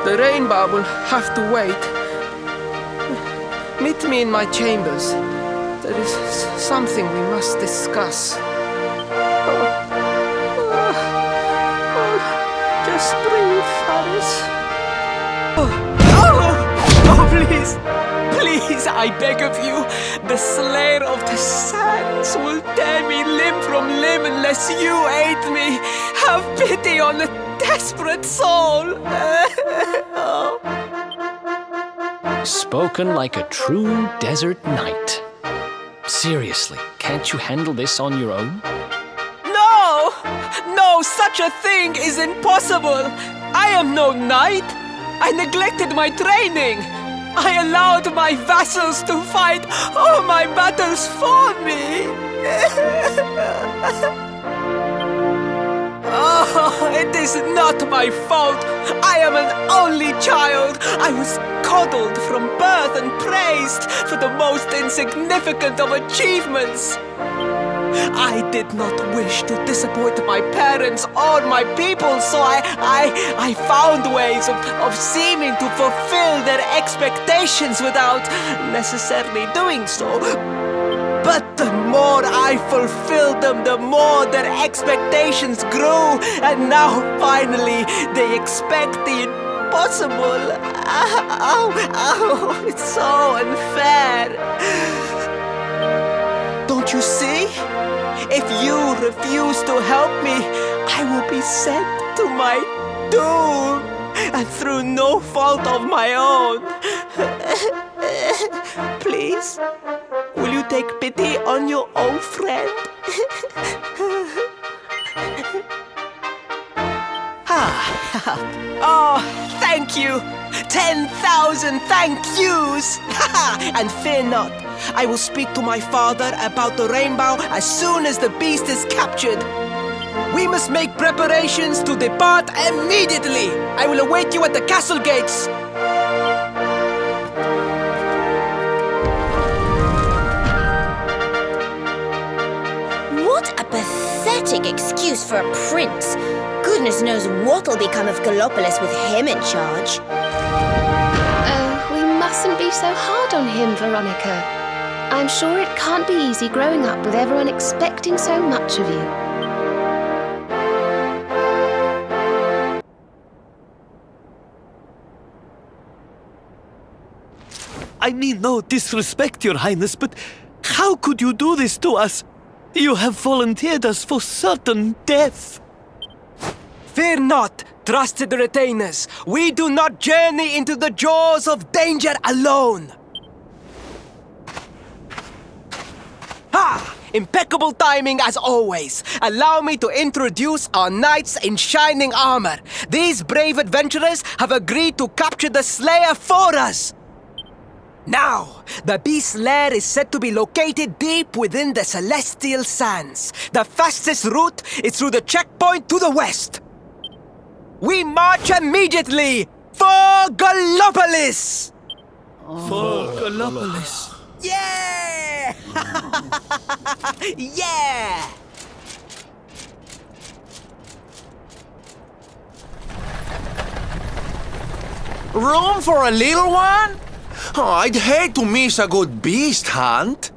The rainbow will have to wait. Meet me in my chambers. There is something we must discuss. Just breathe, Faris. Oh, please. Please, I beg of you. The Slayer of the Sands will tear me limb from limb unless you aid me. Have pity on a desperate soul. Spoken like a true desert knight. Seriously, can't you handle this on your own? No! No, such a thing is impossible! I am no knight! I neglected my training! I allowed my vassals to fight all my battles for me! Oh, it is not my fault! I am an only child! I was coddled from birth and praised for the most insignificant of achievements! I did not wish to disappoint my parents or my people, so I found ways of seeming to fulfill their expectations without necessarily doing so. But the more I fulfilled them, the more their expectations grew, and now finally they expect the impossible. Oh, it's so unfair. Don't you see? If you refuse to help me, I will be sent to my doom, and through no fault of my own. Please, will you take pity on your old friend? Oh, thank you! 10,000 thank yous! And fear not, I will speak to my father about the rainbow as soon as the beast is captured. We must make preparations to depart immediately. I will await you at the castle gates. What a pathetic excuse for a prince. Goodness knows what'll become of Gallopolis with him in charge. Oh, we mustn't be so hard on him, Veronica. I'm sure it can't be easy growing up with everyone expecting so much of you. I mean no disrespect, Your Highness, but how could you do this to us? You have volunteered us for certain death. Fear not, trusted retainers. We do not journey into the jaws of danger alone. Ha! Impeccable timing as always. Allow me to introduce our knights in shining armor. These brave adventurers have agreed to capture the Slayer for us. Now, the beast's lair is said to be located deep within the Celestial Sands. The fastest route is through the checkpoint to the west. We march immediately for Gallopolis! For Gallopolis. Yeah! Yeah! Room for a little one? Oh, I'd hate to miss a good beast hunt.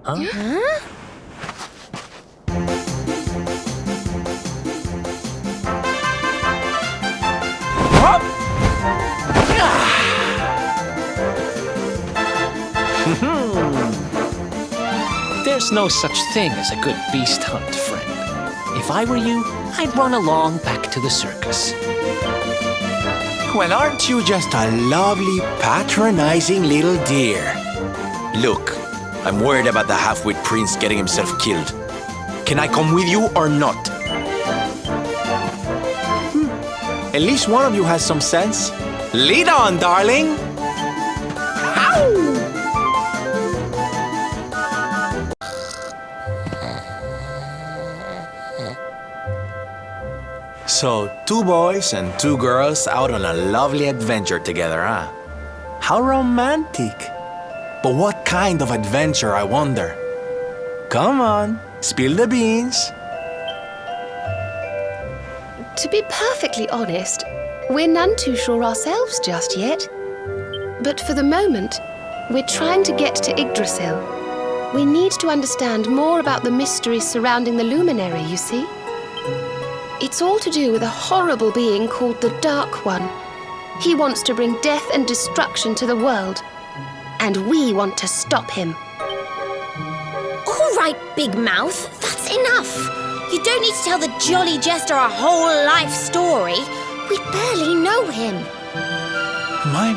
Huh? There's no such thing as a good beast hunt, friend. If I were you, I'd run along back to the circus. Well, aren't you just a lovely, patronizing little dear? Look, I'm worried about the half-wit prince getting himself killed. Can I come with you or not? At least one of you has some sense. Lead on, darling! So, 2 boys and 2 girls out on a lovely adventure together, huh? How romantic! But what kind of adventure, I wonder? Come on, spill the beans. To be perfectly honest, we're none too sure ourselves just yet. But for the moment, we're trying to get to Yggdrasil. We need to understand more about the mysteries surrounding the luminary, you see? It's all to do with a horrible being called the Dark One. He wants to bring death and destruction to the world. And we want to stop him. All right, Big Mouth, that's enough. You don't need to tell the jolly jester a whole life story. We barely know him. My.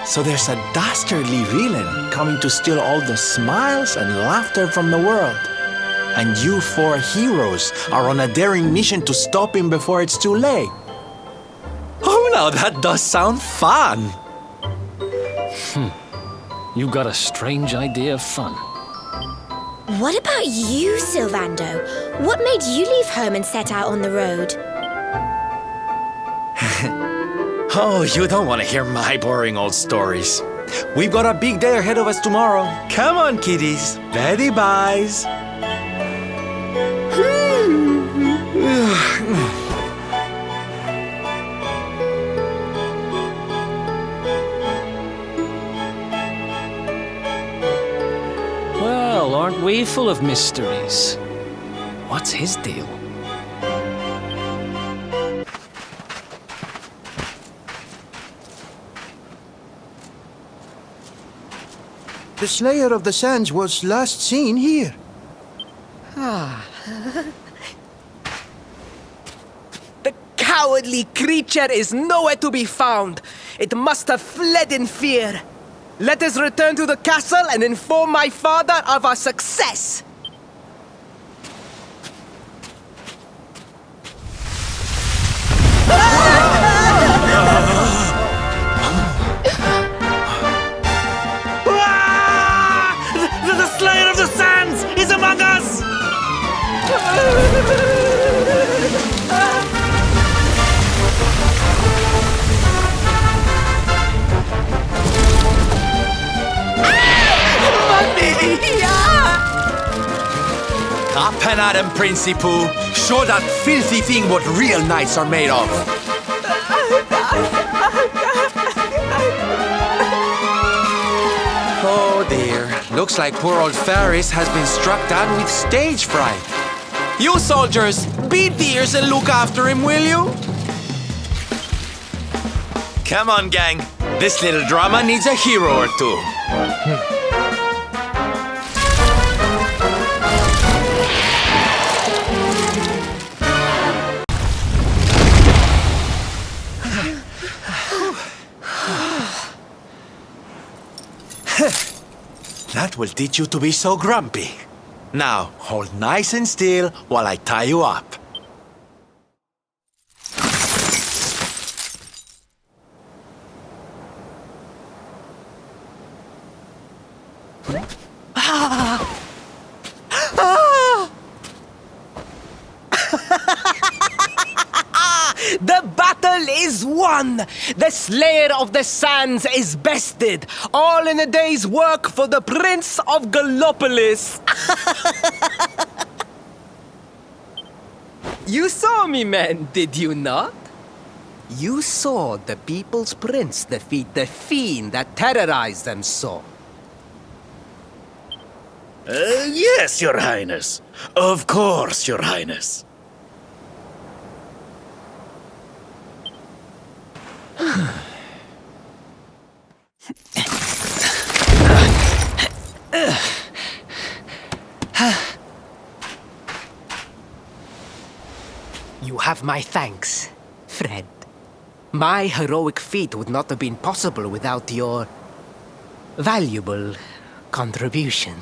So there's a dastardly villain coming to steal all the smiles and laughter from the world. And you 4 heroes are on a daring mission to stop him before it's too late. Oh, now that does sound fun. You've got a strange idea of fun. What about you, Sylvando? What made you leave home and set out on the road? Oh, you don't want to hear my boring old stories. We've got a big day ahead of us tomorrow. Come on, kiddies. Ready, buys. Well, aren't we full of mysteries? What's his deal? The Slayer of the Sands was last seen here. The cowardly creature is nowhere to be found. It must have fled in fear. Let us return to the castle and inform my father of our success. The Slayer of the Sands is among us! Up and at him, Principal. Show that filthy thing what real knights are made of. Oh dear. Looks like poor old Faris has been struck down with stage fright. You soldiers, beat the ears and look after him, will you? Come on, gang. This little drama needs a hero or two. That will teach you to be so grumpy. Now, hold nice and still while I tie you up. The battle is won! The Slayer of the Sands is bested! All in a day's work for the Prince of Gallopolis! You saw me, men, did you not? You saw the People's Prince defeat the fiend that terrorized them so. Yes, Your Highness. Of course, Your Highness. You have my thanks, Fred. My heroic feat would not have been possible without your valuable contribution.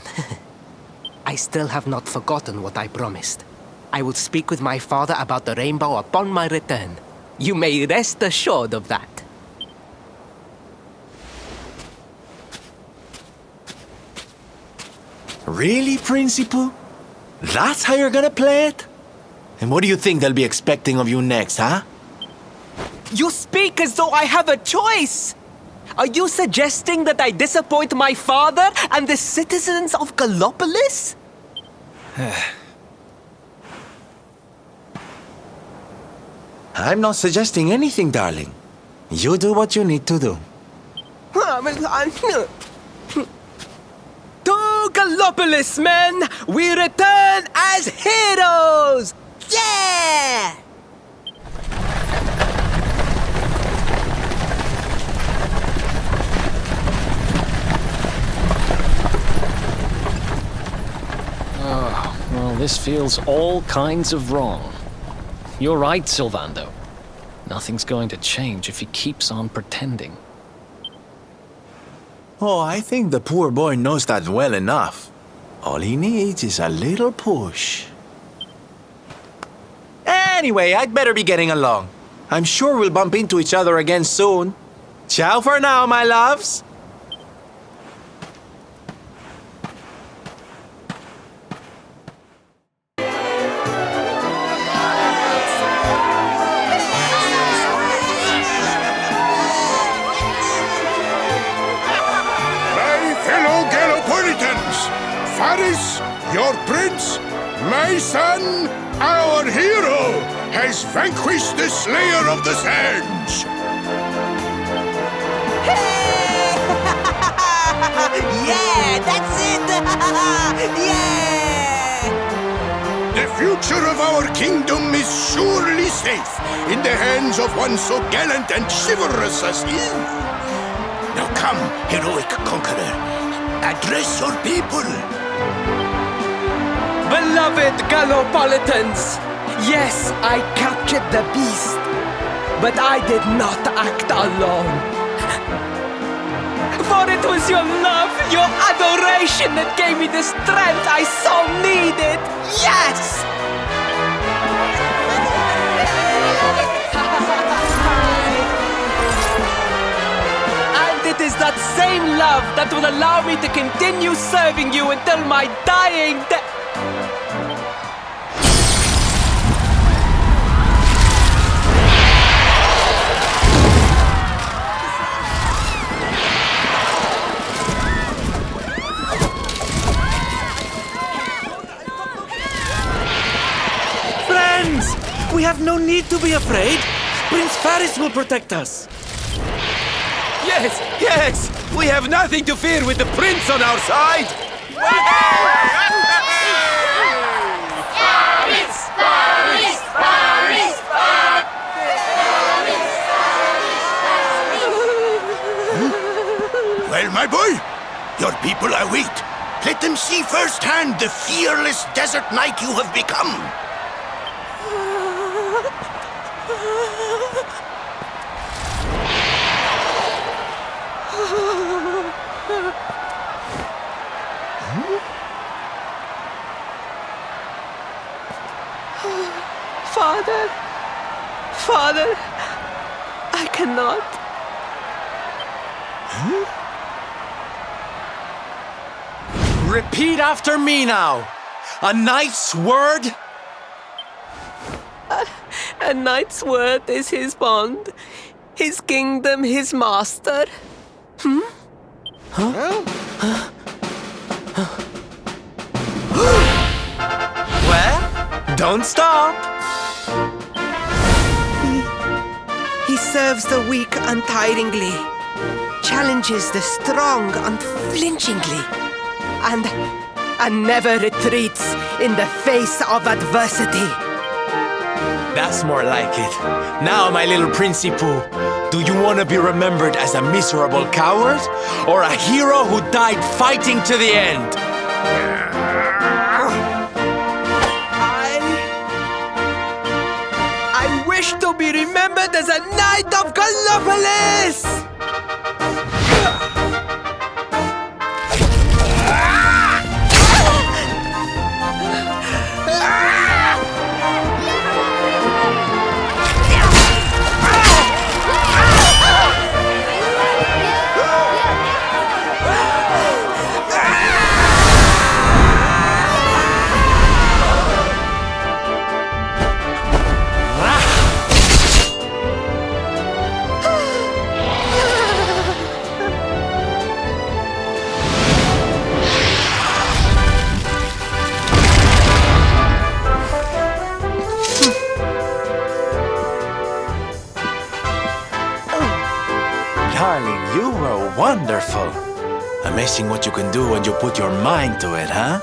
I still have not forgotten what I promised. I will speak with my father about the rainbow upon my return. You may rest assured of that. Really, Principal? That's how you're gonna play it? And what do you think they'll be expecting of you next, huh? You speak as though I have a choice! Are you suggesting that I disappoint my father and the citizens of Gallopolis? I'm not suggesting anything, darling. You do what you need to do. To Gallopolis, men! We return as heroes! Yeah! Oh, well, this feels all kinds of wrong. You're right, Sylvando. Nothing's going to change if he keeps on pretending. Oh, I think the poor boy knows that well enough. All he needs is a little push. Anyway, I'd better be getting along. I'm sure we'll bump into each other again soon. Ciao for now, my loves. Faris, your prince, my son, our hero, has vanquished the Slayer of the Sands. Yeah, that's it! Yeah! The future of our kingdom is surely safe in the hands of one so gallant and chivalrous as he. Now come, heroic conqueror, address your people. Beloved Gallopolitans, yes, I captured the beast, but I did not act alone. For it was your love, your adoration that gave me the strength I so needed. Yes! And it is that same love that will allow me to continue serving you until my dying day. We have no need to be afraid. Prince Faris will protect us. Yes, yes! We have nothing to fear with the prince on our side! Well, my boy, your people await. Let them see firsthand the fearless desert knight you have become. Father, I cannot. Repeat after me now. A knight's word? A knight's word is his bond, his kingdom, his master. Well, don't stop. He serves the weak untiringly, challenges the strong unflinchingly, and never retreats in the face of adversity. That's more like it. Now, my little Principal, do you want to be remembered as a miserable coward or a hero who died fighting to the end? I wish to be remembered It is a night of Gallopolis! Darling, you were wonderful. Amazing what you can do when you put your mind to it, huh?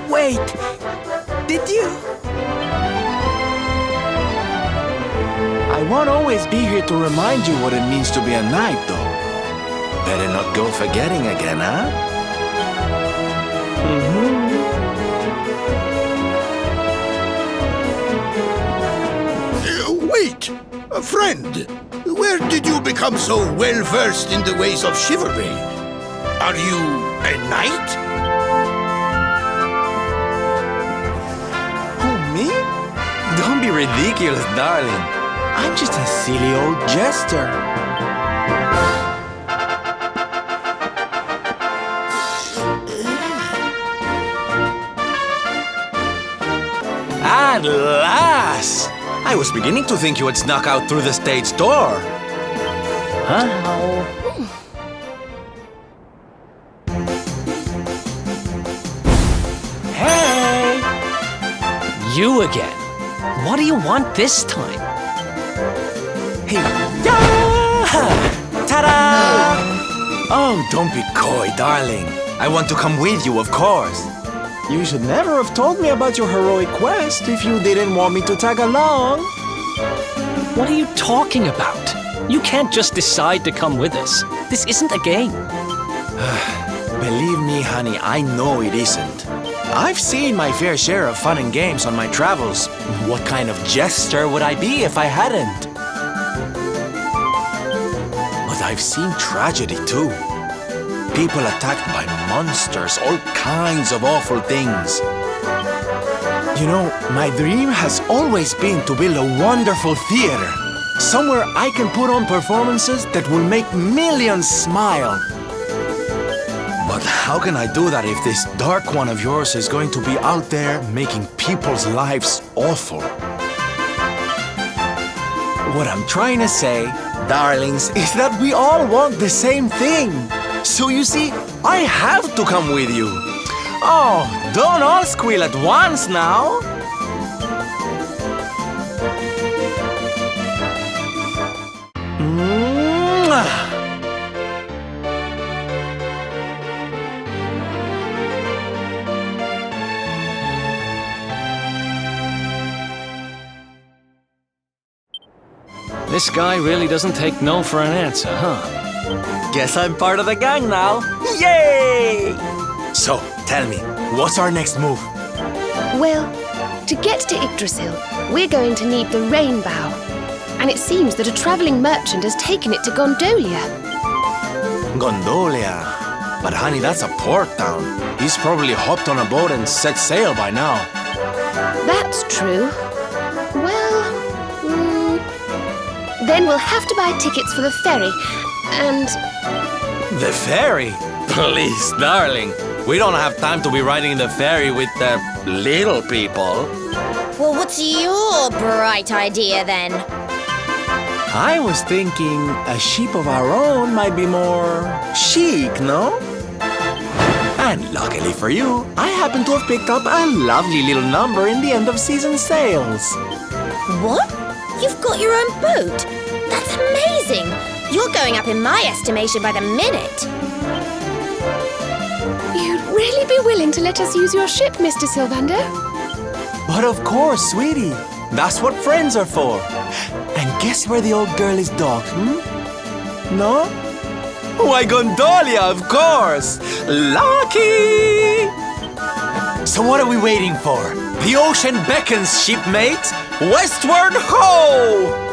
Wait, did you? I won't always be here to remind you what it means to be a knight, though. Better not go forgetting again, huh? Wait! Friend, where did you become so well-versed in the ways of chivalry? Are you a knight? Who, me? Don't be ridiculous, darling. I'm just a silly old jester. At last! I was beginning to think you had snuck out through the stage door. Huh? Hey! You again. What do you want this time? Hey, ta-da! Oh, don't be coy, darling. I want to come with you, of course. You should never have told me about your heroic quest if you didn't want me to tag along. What are you talking about? You can't just decide to come with us. This isn't a game. Believe me, honey, I know it isn't. I've seen my fair share of fun and games on my travels. What kind of jester would I be if I hadn't? But I've seen tragedy too. People attacked by monsters, all kinds of awful things. You know, my dream has always been to build a wonderful theater. Somewhere I can put on performances that will make millions smile. But how can I do that if this dark one of yours is going to be out there making people's lives awful? What I'm trying to say, darlings, is that we all want the same thing. So you see, I have to come with you. Oh, don't all squeal at once now. This guy really doesn't take no for an answer, huh? Guess I'm part of the gang now. Yay! So, tell me, what's our next move? Well, to get to Yggdrasil, we're going to need the rainbow. And it seems that a traveling merchant has taken it to Gondolia. Gondolia? But honey, that's a port town. He's probably hopped on a boat and set sail by now. That's true. Well, then we'll have to buy tickets for the ferry. And... The ferry? Please, darling. We don't have time to be riding the ferry with the little people. Well, what's your bright idea then? I was thinking a ship of our own might be more chic, no? And luckily for you, I happen to have picked up a lovely little number in the end of season sales. What? You've got your own boat? That's amazing! You're going up in my estimation by the minute. You'd really be willing to let us use your ship, Mr. Sylvander? But of course, sweetie. That's what friends are for. And guess where the old girl is docked, No? Why, Gondolia, of course! Lucky! So what are we waiting for? The ocean beckons, shipmate! Westward ho!